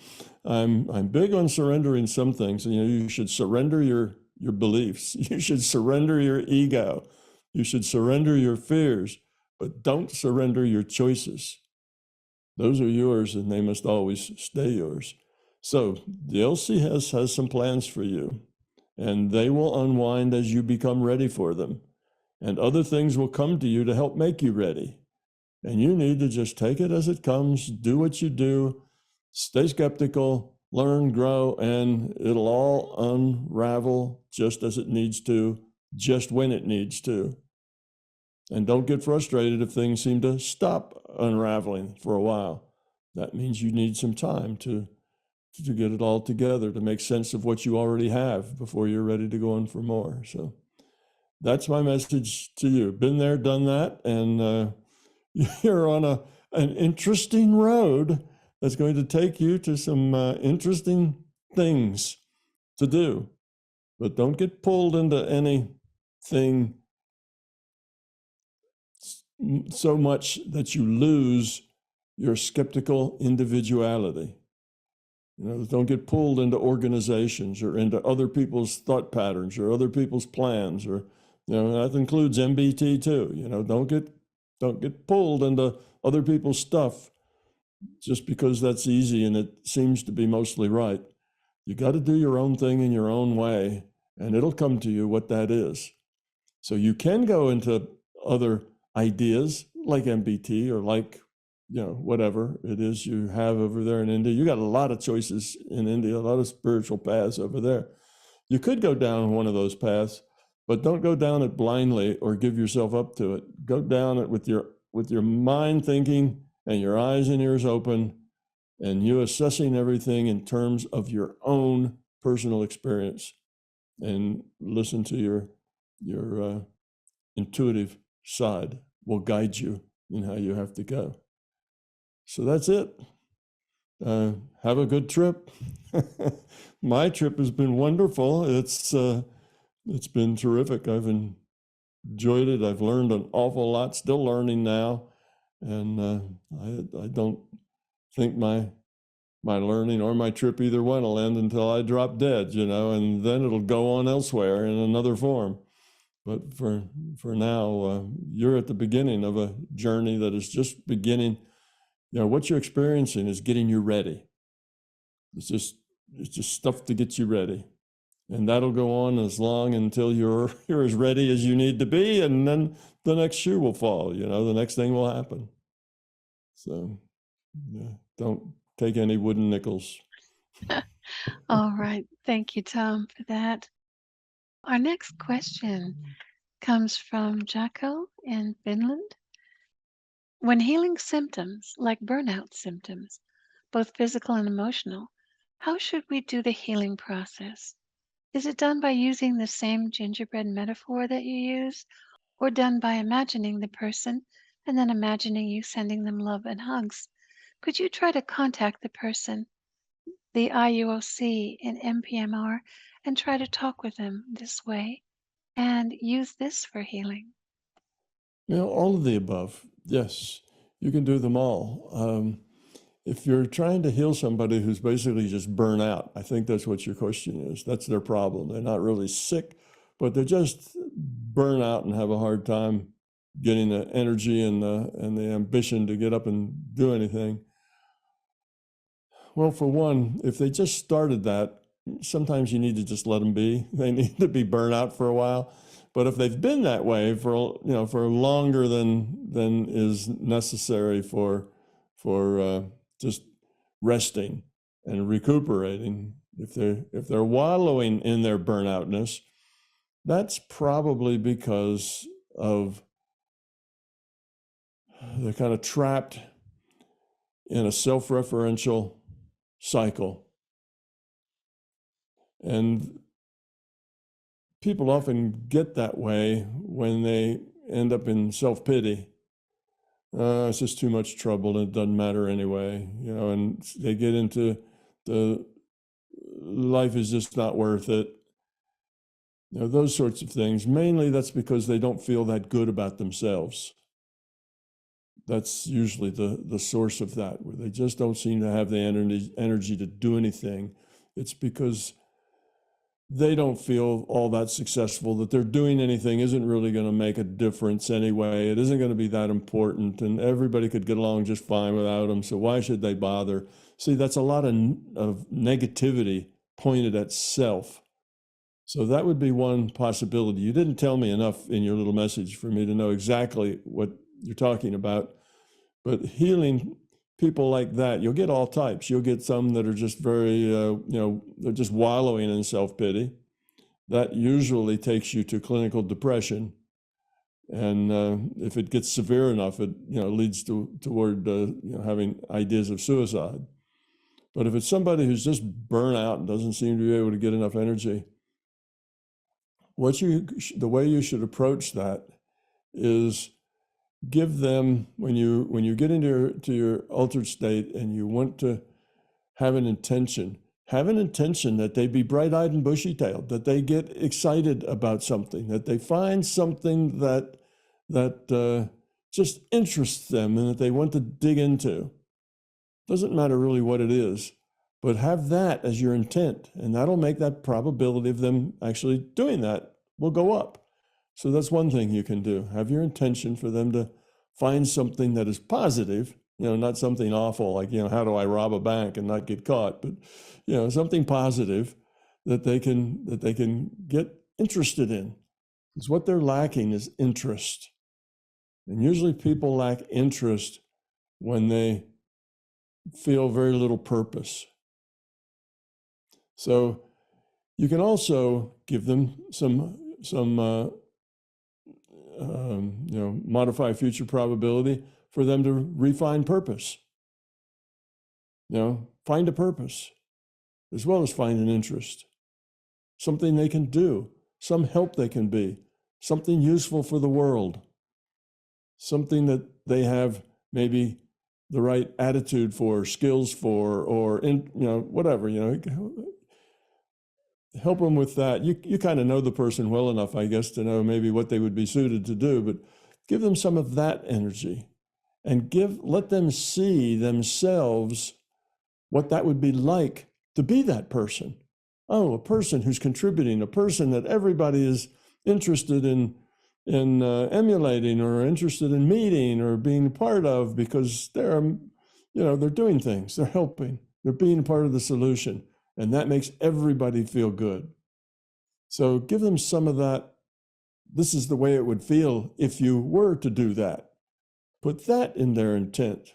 I'm big on surrendering some things. You should surrender your beliefs. You should surrender your ego. You should surrender your fears, but don't surrender your choices. Those are yours, and they must always stay yours. So the LC has some plans for you, and they will unwind as you become ready for them. And other things will come to you to help make you ready. And you need to just take it as it comes, do what you do, stay skeptical, learn, grow, and it'll all unravel just as it needs to, just when it needs to. And don't get frustrated if things seem to stop unraveling for a while. That means you need some time to get it all together, to make sense of what you already have before you're ready to go in for more. So that's my message to you. Been there, done that, and you're on an interesting road that's going to take you to some interesting things to do. But don't get pulled into anything so much that you lose your skeptical individuality. Don't get pulled into organizations or into other people's thought patterns or other people's plans, or that includes MBT too. Don't get pulled into other people's stuff just because that's easy and it seems to be mostly right. You got to do your own thing in your own way, and it'll come to you what that is. So you can go into other ideas like MBT or like whatever it is you have over there in India. You got a lot of choices in India, a lot of spiritual paths over there. You could go down one of those paths, but don't go down it blindly or give yourself up to it. Go down it with your mind thinking and your eyes and ears open, and you assessing everything in terms of your own personal experience, and listen to your intuitive side will guide you in how you have to go. So that's it. Have a good trip. My trip has been wonderful. It's been terrific. I've enjoyed it. I've learned an awful lot. Still learning now, and I don't think my learning or my trip, either one, will end until I drop dead. And then it'll go on elsewhere in another form. But for now, you're at the beginning of a journey that is just beginning. What you're experiencing is getting you ready. It's just stuff to get you ready. And that'll go on as long until you're as ready as you need to be, and then the next shoe will fall, the next thing will happen. So don't take any wooden nickels. All right. Thank you, Tom, for that. Our next question comes from Jacko in Finland. When healing symptoms like burnout symptoms, both physical and emotional, how should we do the healing process? Is it done by using the same gingerbread metaphor that you use, or done by imagining the person and then imagining you sending them love and hugs? Could you try to contact the person, the IUOC in MPMR, and try to talk with them this way and use this for healing? All of the above. Yes, you can do them all. If you're trying to heal somebody who's basically just burnt out, I think that's what your question is. That's their problem. They're not really sick, but they're just burnt out and have a hard time getting the energy and the ambition to get up and do anything. Well, for one, if they just started that, sometimes you need to just let them be. They need to be burnt out for a while. But if they've been that way for longer than is necessary for just resting and recuperating, if they're wallowing in their burnoutness, that's probably because of they're kind of trapped in a self-referential cycle. And people often get that way when they end up in self-pity. It's just too much trouble and it doesn't matter anyway, and they get into the life is just not worth it. Those sorts of things. Mainly that's because they don't feel that good about themselves. That's usually the source of that, where they just don't seem to have the energy to do anything. It's because they don't feel all that successful, that they're doing anything isn't really going to make a difference anyway. It isn't going to be that important, and everybody could get along just fine without them, so why should they bother? See, that's a lot of negativity pointed at self. So that would be one possibility. You didn't tell me enough in your little message for me to know exactly what you're talking about, but healing people like that, you'll get all types. You'll get some that are just very, they're just wallowing in self-pity. That usually takes you to clinical depression. And if it gets severe enough, it leads toward having ideas of suicide. But if it's somebody who's just burnt out and doesn't seem to be able to get enough energy, the way you should approach that is give them, when you get into your altered state and you want to have an intention that they be bright-eyed and bushy-tailed, that they get excited about something, that they find something that just interests them and that they want to dig into. Doesn't matter really what it is, but have that as your intent, and that'll make that probability of them actually doing that will go up. So that's one thing you can do. Have your intention for them to find something that is positive, not something awful like, how do I rob a bank and not get caught, but, something positive that they can get interested in. Because what they're lacking is interest. And usually people lack interest when they feel very little purpose. So you can also give them some modify future probability for them to refine purpose. Find a purpose as well as find an interest, something they can do, some help they can be, something useful for the world, something that they have maybe the right attitude for, skills for, or whatever. Help them with that. You kind of know the person well enough, I guess, to know maybe what they would be suited to do, but give them some of that energy and let them see themselves what that would be like to be that person. Oh, a person who's contributing, a person that everybody is interested in emulating or interested in meeting or being a part of, because they're doing things, they're helping, they're being part of the solution. And that makes everybody feel good. So give them some of that. This is the way it would feel if you were to do that. Put that in their intent.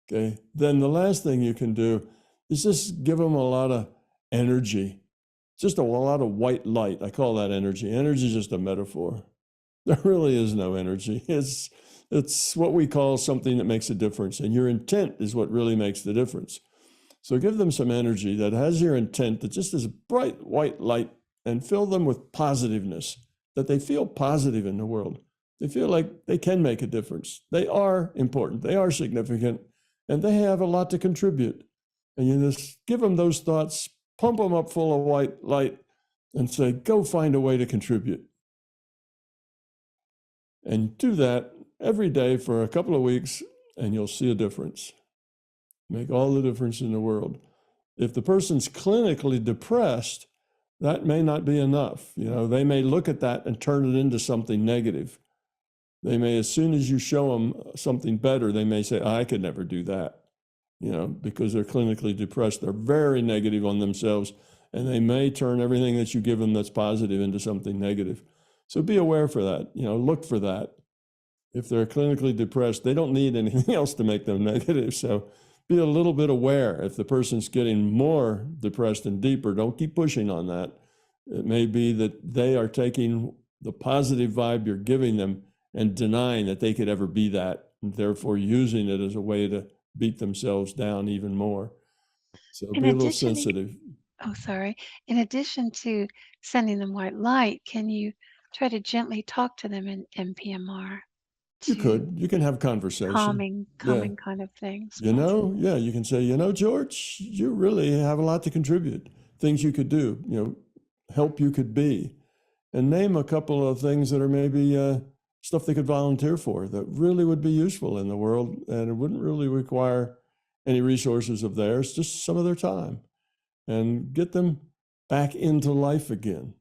Okay. Then the last thing you can do is just give them a lot of energy, just a lot of white light. I call that energy. Energy is just a metaphor. There really is no energy. It's what we call something that makes a difference. And your intent is what really makes the difference. So give them some energy that has your intent, that just is bright white light, and fill them with positiveness, that they feel positive in the world. They feel like they can make a difference. They are important. They are significant, and they have a lot to contribute. And you just give them those thoughts, pump them up full of white light, and say, go find a way to contribute. And do that every day for a couple of weeks, and you'll see a difference. Make all the difference in the world. If the person's clinically depressed, that may not be enough. They may look at that and turn it into something negative. They may, as soon as you show them something better, they may say, I could never do that, because they're clinically depressed. They're very negative on themselves, and they may turn everything that you give them that's positive into something negative. So be aware for that, look for that. If they're clinically depressed, they don't need anything else to make them negative. So be a little bit aware. If the person's getting more depressed and deeper, don't keep pushing on that. It may be that they are taking the positive vibe you're giving them and denying that they could ever be that, and therefore using it as a way to beat themselves down even more. So In be a little addition, sensitive. sorry. In addition to sending them white light, can you try to gently talk to them in NPMR to You can have conversation. calming Yeah. kind of things, possibly? Yeah, you can say, George, you really have a lot to contribute. Things you could do, help you could be. And name a couple of things that are maybe stuff they could volunteer for that really would be useful in the world. And it wouldn't really require any resources of theirs, just some of their time. And get them back into life again.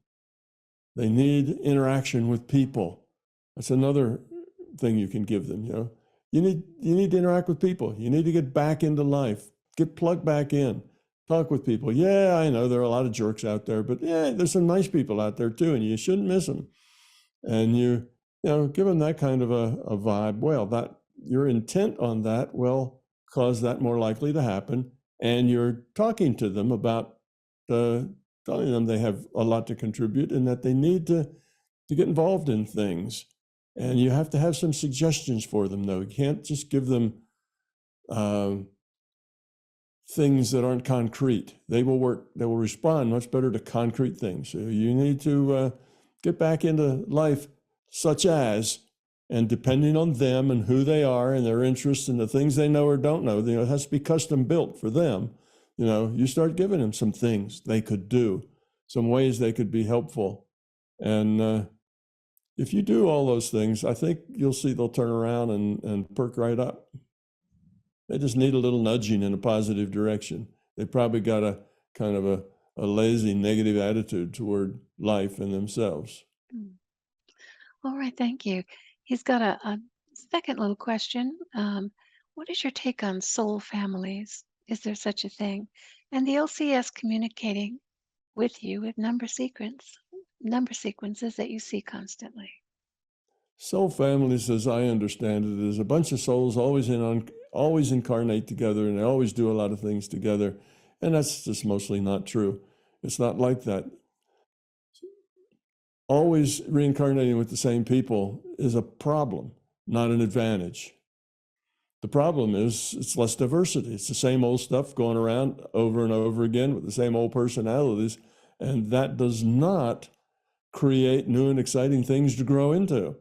They need interaction with people. That's another thing you can give them, You need to interact with people. You need to get back into life. Get plugged back in. Talk with people. Yeah, I know there are a lot of jerks out there, but yeah, there's some nice people out there too, and you shouldn't miss them. And you give them that kind of a vibe. Well, that your intent on that will cause that more likely to happen. And you're talking to them about telling them they have a lot to contribute and that they need to get involved in things. And you have to have some suggestions for them, though. You can't just give them things that aren't concrete. They will respond much better to concrete things. So you need to get back into life, such as, and depending on them and who they are and their interests and the things they know or don't know, it has to be custom built for them. You start giving them some things they could do, some ways they could be helpful. And if you do all those things, I think you'll see they'll turn around and perk right up. They just need a little nudging in a positive direction. They probably got a kind of a lazy, negative attitude toward life and themselves. Mm. All right, thank you. He's got a second little question. What is your take on soul families? Is there such a thing? And the LCS communicating with you with number sequences that you see constantly. Soul families, as I understand it, is a bunch of souls always incarnate together, and they always do a lot of things together. And that's just mostly not true. It's not like that. Always reincarnating with the same people is a problem, not an advantage. The problem is it's less diversity. It's the same old stuff going around over and over again with the same old personalities. And that does not create new and exciting things to grow into.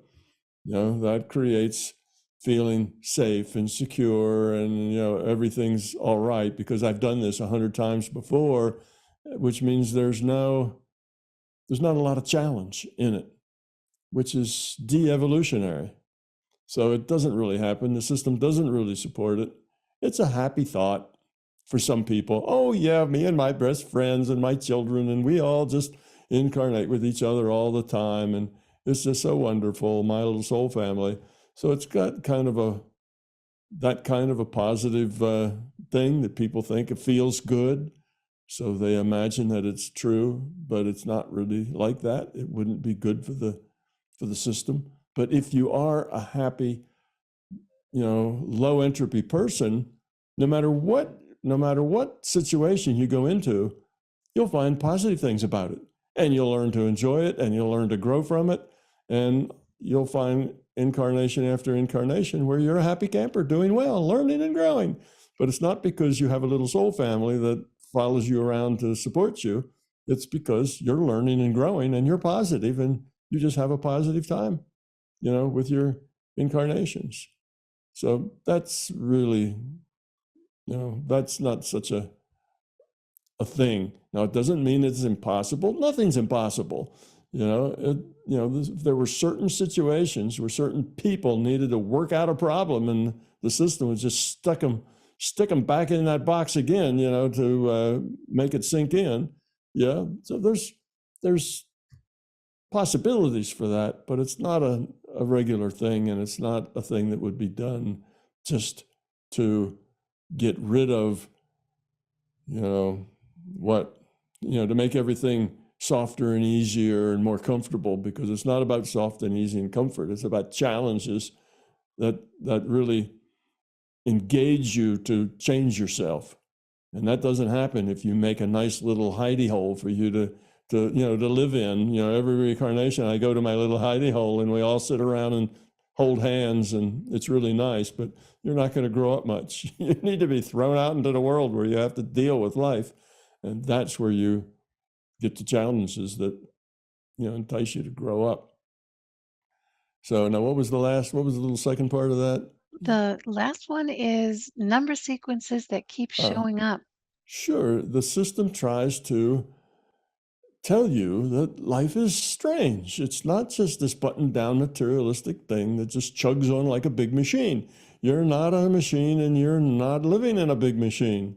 That creates feeling safe and secure and, everything's all right because I've done this 100 times before, which means there's not a lot of challenge in it, which is de-evolutionary. So it doesn't really happen. The system doesn't really support it. It's a happy thought for some people. Oh yeah, me and my best friends and my children, and we all just incarnate with each other all the time. And it's just so wonderful, my little soul family. So it's got that kind of a positive thing that people think it feels good. So they imagine that it's true, but it's not really like that. It wouldn't be good for the system. But if you are a happy, low entropy person, no matter what situation you go into, you'll find positive things about it. And you'll learn to enjoy it, and you'll learn to grow from it. And you'll find incarnation after incarnation where you're a happy camper doing well, learning and growing. But it's not because you have a little soul family that follows you around to support you. It's because you're learning and growing and you're positive and you just have a positive time, with your incarnations. So that's really, that's not such a thing. Now, it doesn't mean it's impossible. Nothing's impossible. There were certain situations where certain people needed to work out a problem, and the system was just stick them back in that box again, to make it sink in. Yeah. So there's possibilities for that, but it's not a regular thing, and it's not a thing that would be done just to get rid of, to make everything softer and easier and more comfortable, because it's not about soft and easy and comfort. It's about challenges that really engage you to change yourself. And that doesn't happen if you make a nice little hidey hole for you to live in. Every reincarnation I go to my little hidey hole and we all sit around and hold hands, and it's really nice, but you're not going to grow up much. You need to be thrown out into the world where you have to deal with life. And that's where you get the challenges that, entice you to grow up. So now what was the little second part of that? The last one is number sequences that keep showing up. Sure. The system tries to tell you that life is strange. It's not just this buttoned down materialistic thing that just chugs on like a big machine. You're not a machine, and you're not living in a big machine.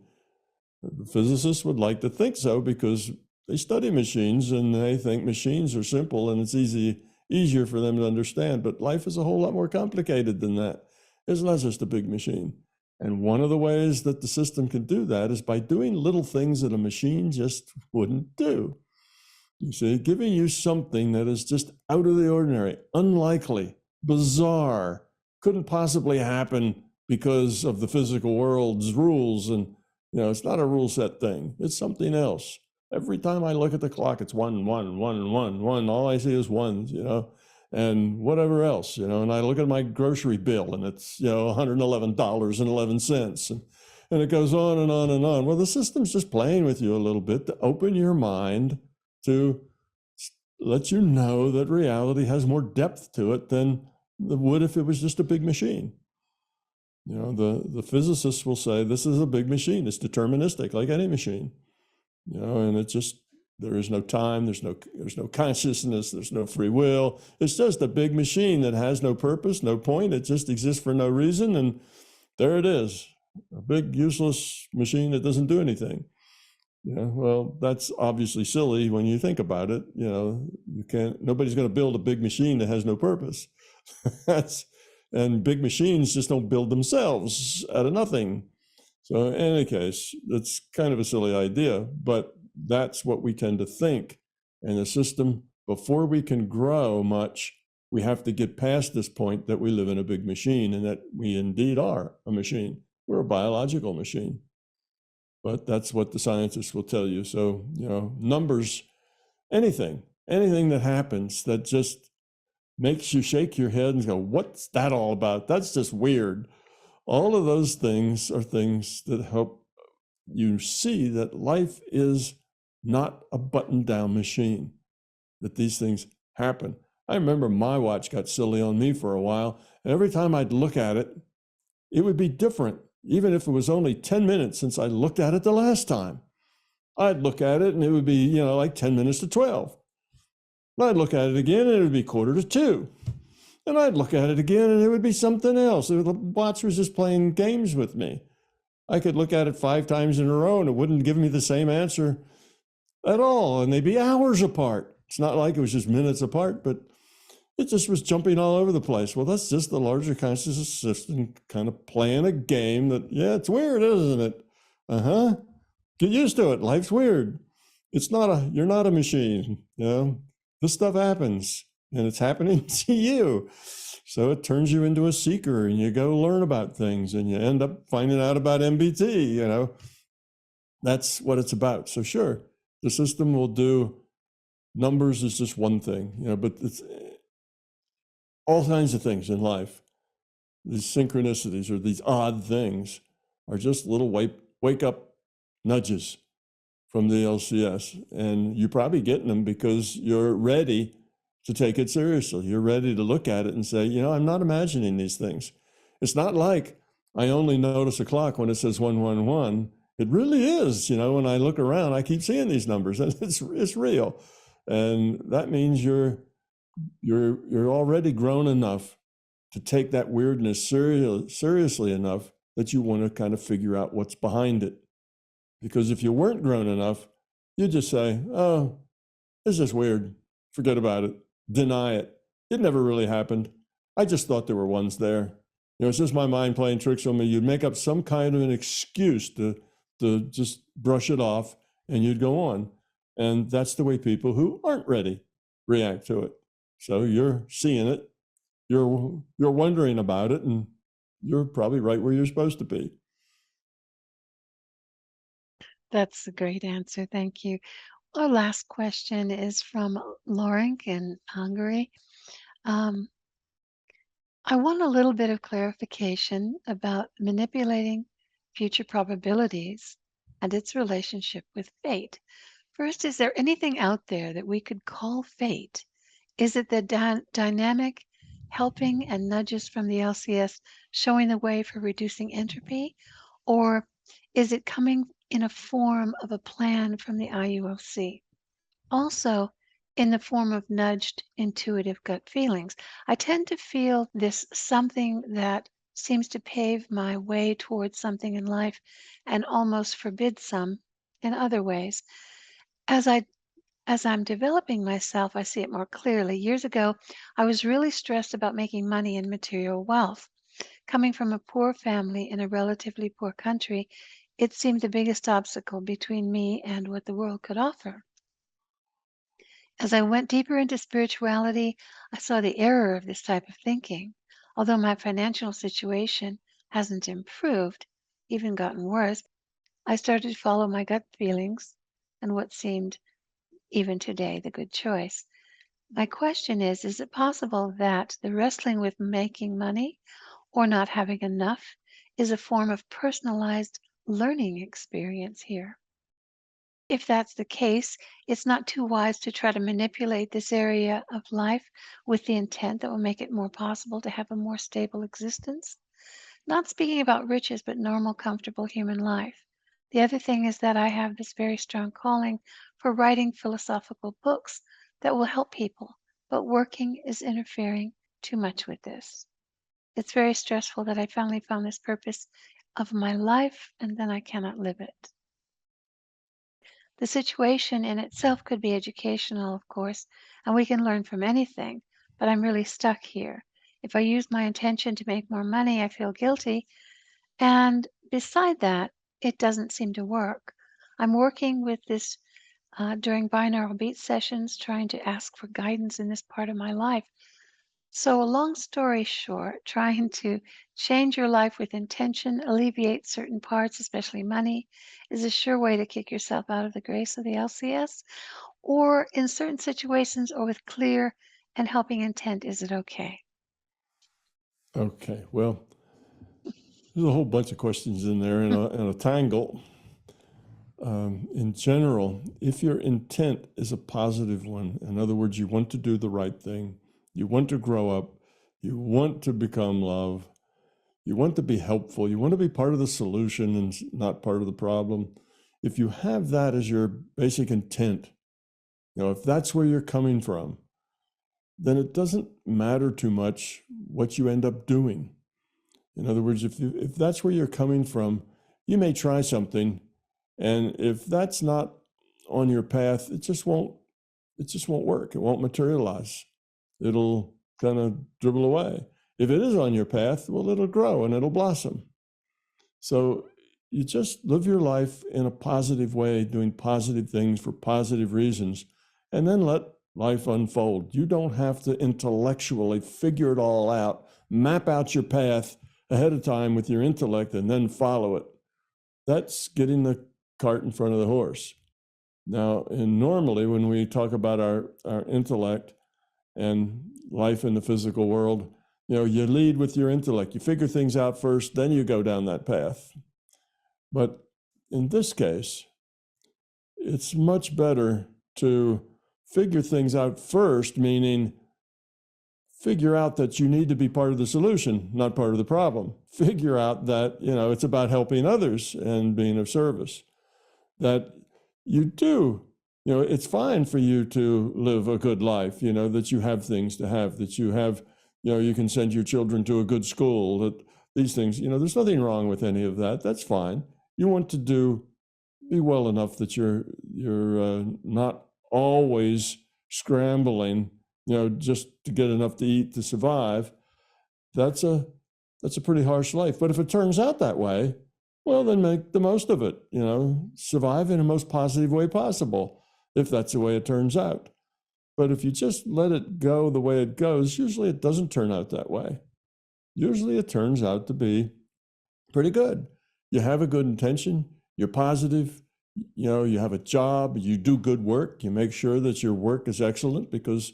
The physicists would like to think so because they study machines and they think machines are simple and it's easier for them to understand. But life is a whole lot more complicated than that. It's not just a big machine. And one of the ways that the system can do that is by doing little things that a machine just wouldn't do. You see, giving you something that is just out of the ordinary, unlikely, bizarre, couldn't possibly happen because of the physical world's rules. And, it's not a rule set thing. It's something else. Every time I look at the clock, it's 1, 1, 1, 1, 1. All I see is ones, and whatever else, and I look at my grocery bill and it's, $111.11. And it goes on and on and on. Well, the system's just playing with you a little bit to open your mind to let you know that reality has more depth to it than it would if it was just a big machine. The physicists will say this is a big machine. It's deterministic, like any machine. And it just, there is no time, there's no consciousness, there's no free will. It's just a big machine that has no purpose, no point. It just exists for no reason, and there it is, a big useless machine that doesn't do anything. Well, that's obviously silly when you think about it. Nobody's going to build a big machine that has no purpose. And big machines just don't build themselves out of nothing. So in any case, it's kind of a silly idea, but that's what we tend to think. And the system, before we can grow much, we have to get past this point that we live in a big machine and that we indeed are a machine. We're a biological machine. But that's what the scientists will tell you. So, numbers, anything that happens that just makes you shake your head and go, what's that all about? That's just weird. All of those things are things that help you see that life is not a button-down machine, that these things happen. I remember my watch got silly on me for a while, and every time I'd look at it, it would be different, even if it was only 10 minutes since I looked at it the last time. I'd look at it and it would be, like 10 minutes to 12. And I'd look at it again and it would be 1:45. And I'd look at it again and it would be something else. The watch was just playing games with me. I could look at it 5 times in a row and it wouldn't give me the same answer at all. And they'd be hours apart. It's not like it was just minutes apart, but it just was jumping all over the place. Well, that's just the larger consciousness system kind of playing a game that, it's weird, isn't it? Get used to it. Life's weird. You're not a machine. This stuff happens and it's happening to you. So it turns you into a seeker and you go learn about things and you end up finding out about MBT, That's what it's about. So sure, the system will do, numbers is just one thing, but it's all kinds of things in life. These synchronicities or these odd things are just little wake up nudges from the LCS. And you're probably getting them because you're ready to take it seriously. You're ready to look at it and say, I'm not imagining these things. It's not like I only notice a clock when it says 111. It really is, when I look around, I keep seeing these numbers and it's real. And that means you're already grown enough to take that weirdness seriously enough that you want to kind of figure out what's behind it. Because if you weren't grown enough, you'd just say, oh, it's just weird. Forget about it. Deny it. It never really happened. I just thought there were ones there. It's just my mind playing tricks on me. You'd make up some kind of an excuse to just brush it off and you'd go on. And that's the way people who aren't ready react to it. So you're seeing it, you're wondering about it, and you're probably right where you're supposed to be. That's a great answer. Thank you. Our last question is from Lauren in Hungary. I want a little bit of clarification about manipulating future probabilities and its relationship with fate. First, is there anything out there that we could call fate? Is it the dynamic helping and nudges from the LCS showing the way for reducing entropy? Or is it coming in a form of a plan from the IUOC? Also, in the form of nudged intuitive gut feelings. I tend to feel this something that seems to pave my way towards something in life and almost forbid some in other ways. As I'm developing myself, I see it more clearly. Years ago, I was really stressed about making money and material wealth. Coming from a poor family in a relatively poor country, it seemed the biggest obstacle between me and what the world could offer. As I went deeper into spirituality, I saw the error of this type of thinking. Although my financial situation hasn't improved, even gotten worse, I started to follow my gut feelings and what seemed, even today, the good choice. My question is it possible that the wrestling with making money or not having enough is a form of personalized learning experience here? If that's the case, it's not too wise to try to manipulate this area of life with the intent that will make it more possible to have a more stable existence. Not speaking about riches, but normal, comfortable human life. The other thing is that I have this very strong calling for writing philosophical books that will help people, but working is interfering too much with this. It's very stressful that I finally found this purpose of my life and then I cannot live it. The situation in itself could be educational, of course, and we can learn from anything, but I'm really stuck here. If I use my intention to make more money, I feel guilty. And beside that, it doesn't seem to work. I'm working with this during binaural beat sessions, trying to ask for guidance in this part of my life. So, a long story short, trying to change your life with intention, alleviate certain parts, especially money, is a sure way to kick yourself out of the grace of the LCS. Or in certain situations, or with clear and helping intent, is it okay? Okay, well, there's a whole bunch of questions in there and a tangle. In general, if your intent is a positive one, in other words, you want to do the right thing, you want to grow up, you want to become love, you want to be helpful, you want to be part of the solution and not part of the problem. If you have that as your basic intent, if that's where you're coming from, then it doesn't matter too much what you end up doing. In other words, if that's where you're coming from, you may try something, and if that's not on your path, it just won't work. It won't materialize. It'll kind of dribble away. If it is on your path, well, it'll grow and it'll blossom. So you just live your life in a positive way, doing positive things for positive reasons, and then let life unfold. You don't have to intellectually figure it all out, map out your path ahead of time with your intellect, and then follow it. That's getting the cart in front of the horse. Now, and normally when we talk about our intellect and life in the physical world, you lead with your intellect. You figure things out first, then you go down that path. But in this case, it's much better to figure things out first, meaning figure out that you need to be part of the solution, not part of the problem. Figure out that, it's about helping others and being of service. That you do, it's fine for you to live a good life, that you have things to have, that you have, you can send your children to a good school, that these things, there's nothing wrong with any of that. That's fine. You want to be well enough that you're not always scrambling, just to get enough to eat to survive. That's a pretty harsh life. But if it turns out that way, well, then make the most of it, survive in the most positive way possible, if that's the way it turns out. But if you just let it go the way it goes, usually it doesn't turn out that way. Usually it turns out to be pretty good. You have a good intention, you're positive, you have a job, you do good work, you make sure that your work is excellent, because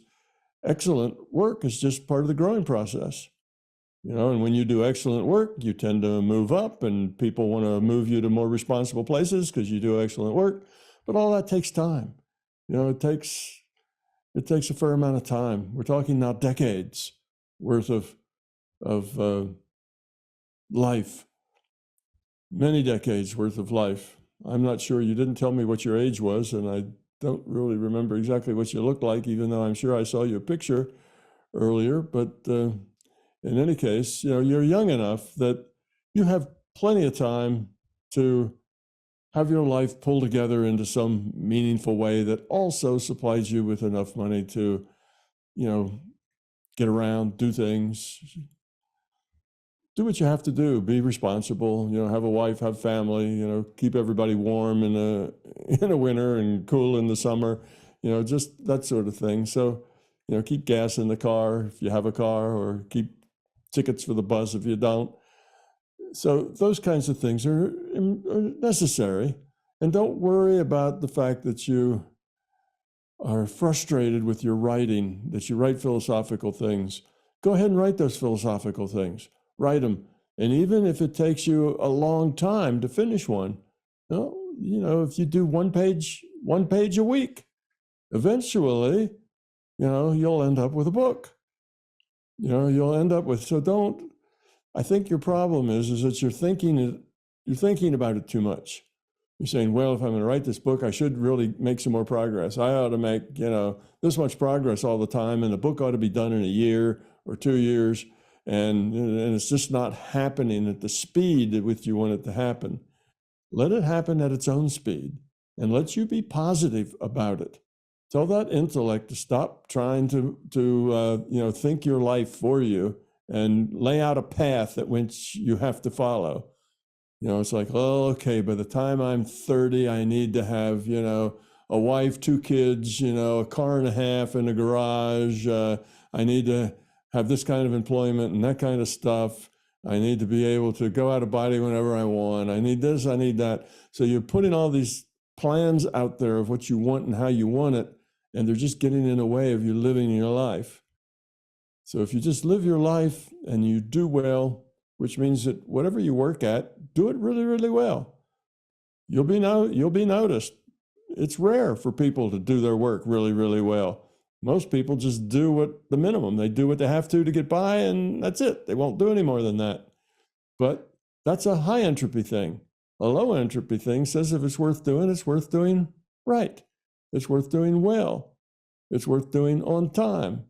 excellent work is just part of the growing process. And when you do excellent work, you tend to move up, and people want to move you to more responsible places because you do excellent work. But all that takes time. It takes a fair amount of time. We're talking now decades worth of life, many decades worth of life. I'm not sure. You didn't tell me what your age was, and I don't really remember exactly what you looked like, even though I'm sure I saw your picture earlier. But in any case, you're young enough that you have plenty of time to have your life pull together into some meaningful way that also supplies you with enough money to, get around, do things, do what you have to do, be responsible, have a wife, have family, keep everybody warm in the winter and cool in the summer, just that sort of thing. So, keep gas in the car if you have a car, or keep tickets for the bus if you don't. So those kinds of things are necessary. And don't worry about the fact that you are frustrated with your writing, that you write philosophical things, go ahead and write those philosophical things. Write them. And even if it takes you a long time to finish one, if you do one page a week, eventually, you'll end up with a book. You'll end up with, I think your problem is that you're thinking about it too much. You're saying, well, if I'm going to write this book, I should really make some more progress. I ought to make, this much progress all the time, and the book ought to be done in a year or 2 years. And it's just not happening at the speed at which you want it to happen. Let it happen at its own speed, and let you be positive about it. Tell that intellect to stop trying to think your life for you and lay out a path at which you have to follow. It's like, oh, okay, by the time I'm 30, I need to have, a wife, 2 kids, a car and a half in a garage. I need to have this kind of employment and that kind of stuff. I need to be able to go out of body whenever I want. I need this, I need that. So you're putting all these plans out there of what you want and how you want it, and they're just getting in the way of you living your life. So if you just live your life and you do well, which means that whatever you work at, do it really, really well. You'll be noticed. It's rare for people to do their work really, really well. Most people just do the minimum. They do what they have to get by, and that's it. They won't do any more than that. But that's a high entropy thing. A low entropy thing says if it's worth doing right. It's worth doing well. It's worth doing on time.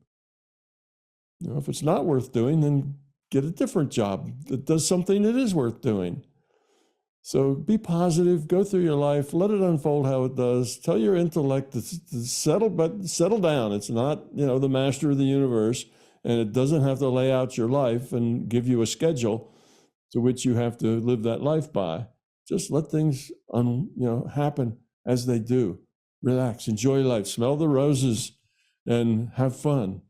If it's not worth doing, then get a different job that does something that is worth doing. So be positive, go through your life, let it unfold how it does. Tell your intellect to settle down. It's not, the master of the universe, and it doesn't have to lay out your life and give you a schedule to which you have to live that life by. Just let things happen as they do. Relax, enjoy life, smell the roses, and have fun.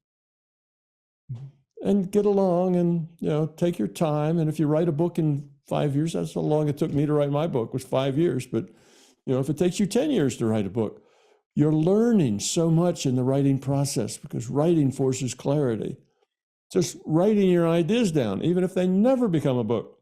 And get along and, take your time. And if you write a book in 5 years, that's how long it took me to write my book, was 5 years. But, if it takes you 10 years to write a book, you're learning so much in the writing process, because writing forces clarity. Just writing your ideas down, even if they never become a book,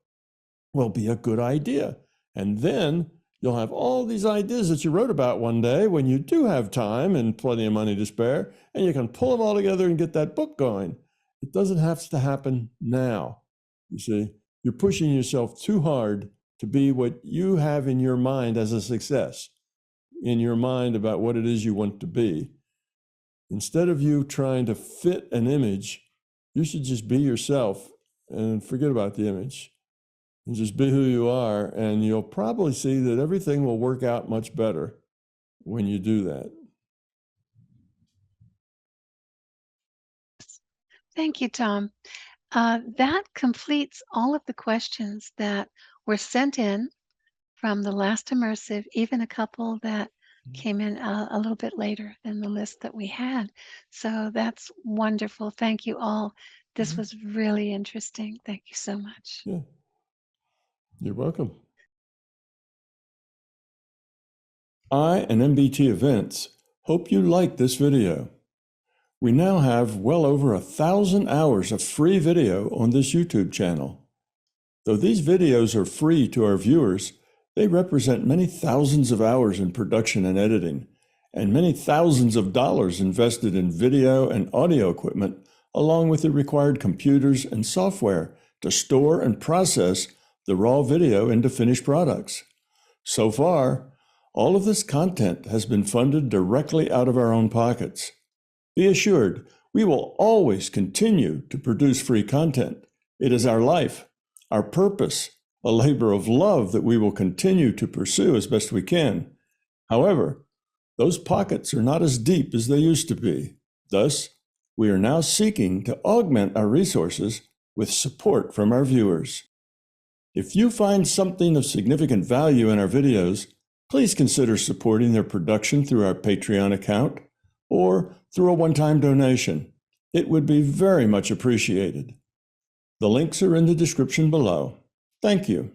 will be a good idea. And then you'll have all these ideas that you wrote about one day when you do have time and plenty of money to spare, and you can pull them all together and get that book going. It doesn't have to happen now. You see, you're pushing yourself too hard to be what you have in your mind as a success, in your mind about what it is you want to be. Instead of you trying to fit an image, you should just be yourself and forget about the image. And just be who you are, and you'll probably see that everything will work out much better when you do that. Thank you, Tom. That completes all of the questions that were sent in from the last immersive, even a couple that came in a little bit later than the list that we had. So that's wonderful. Thank you all. This was really interesting. Thank you so much. Yeah. You're welcome. I and MBT Events hope you liked this video. We now have well over 1,000 hours of free video on this YouTube channel. Though these videos are free to our viewers, they represent many thousands of hours in production and editing, and many thousands of dollars invested in video and audio equipment, along with the required computers and software to store and process the raw video into finished products. So far, all of this content has been funded directly out of our own pockets. Be assured, we will always continue to produce free content. It is our life, our purpose, a labor of love that we will continue to pursue as best we can. However, those pockets are not as deep as they used to be. Thus, we are now seeking to augment our resources with support from our viewers. If you find something of significant value in our videos, please consider supporting their production through our Patreon account or through a one-time donation. It would be very much appreciated. The links are in the description below. Thank you.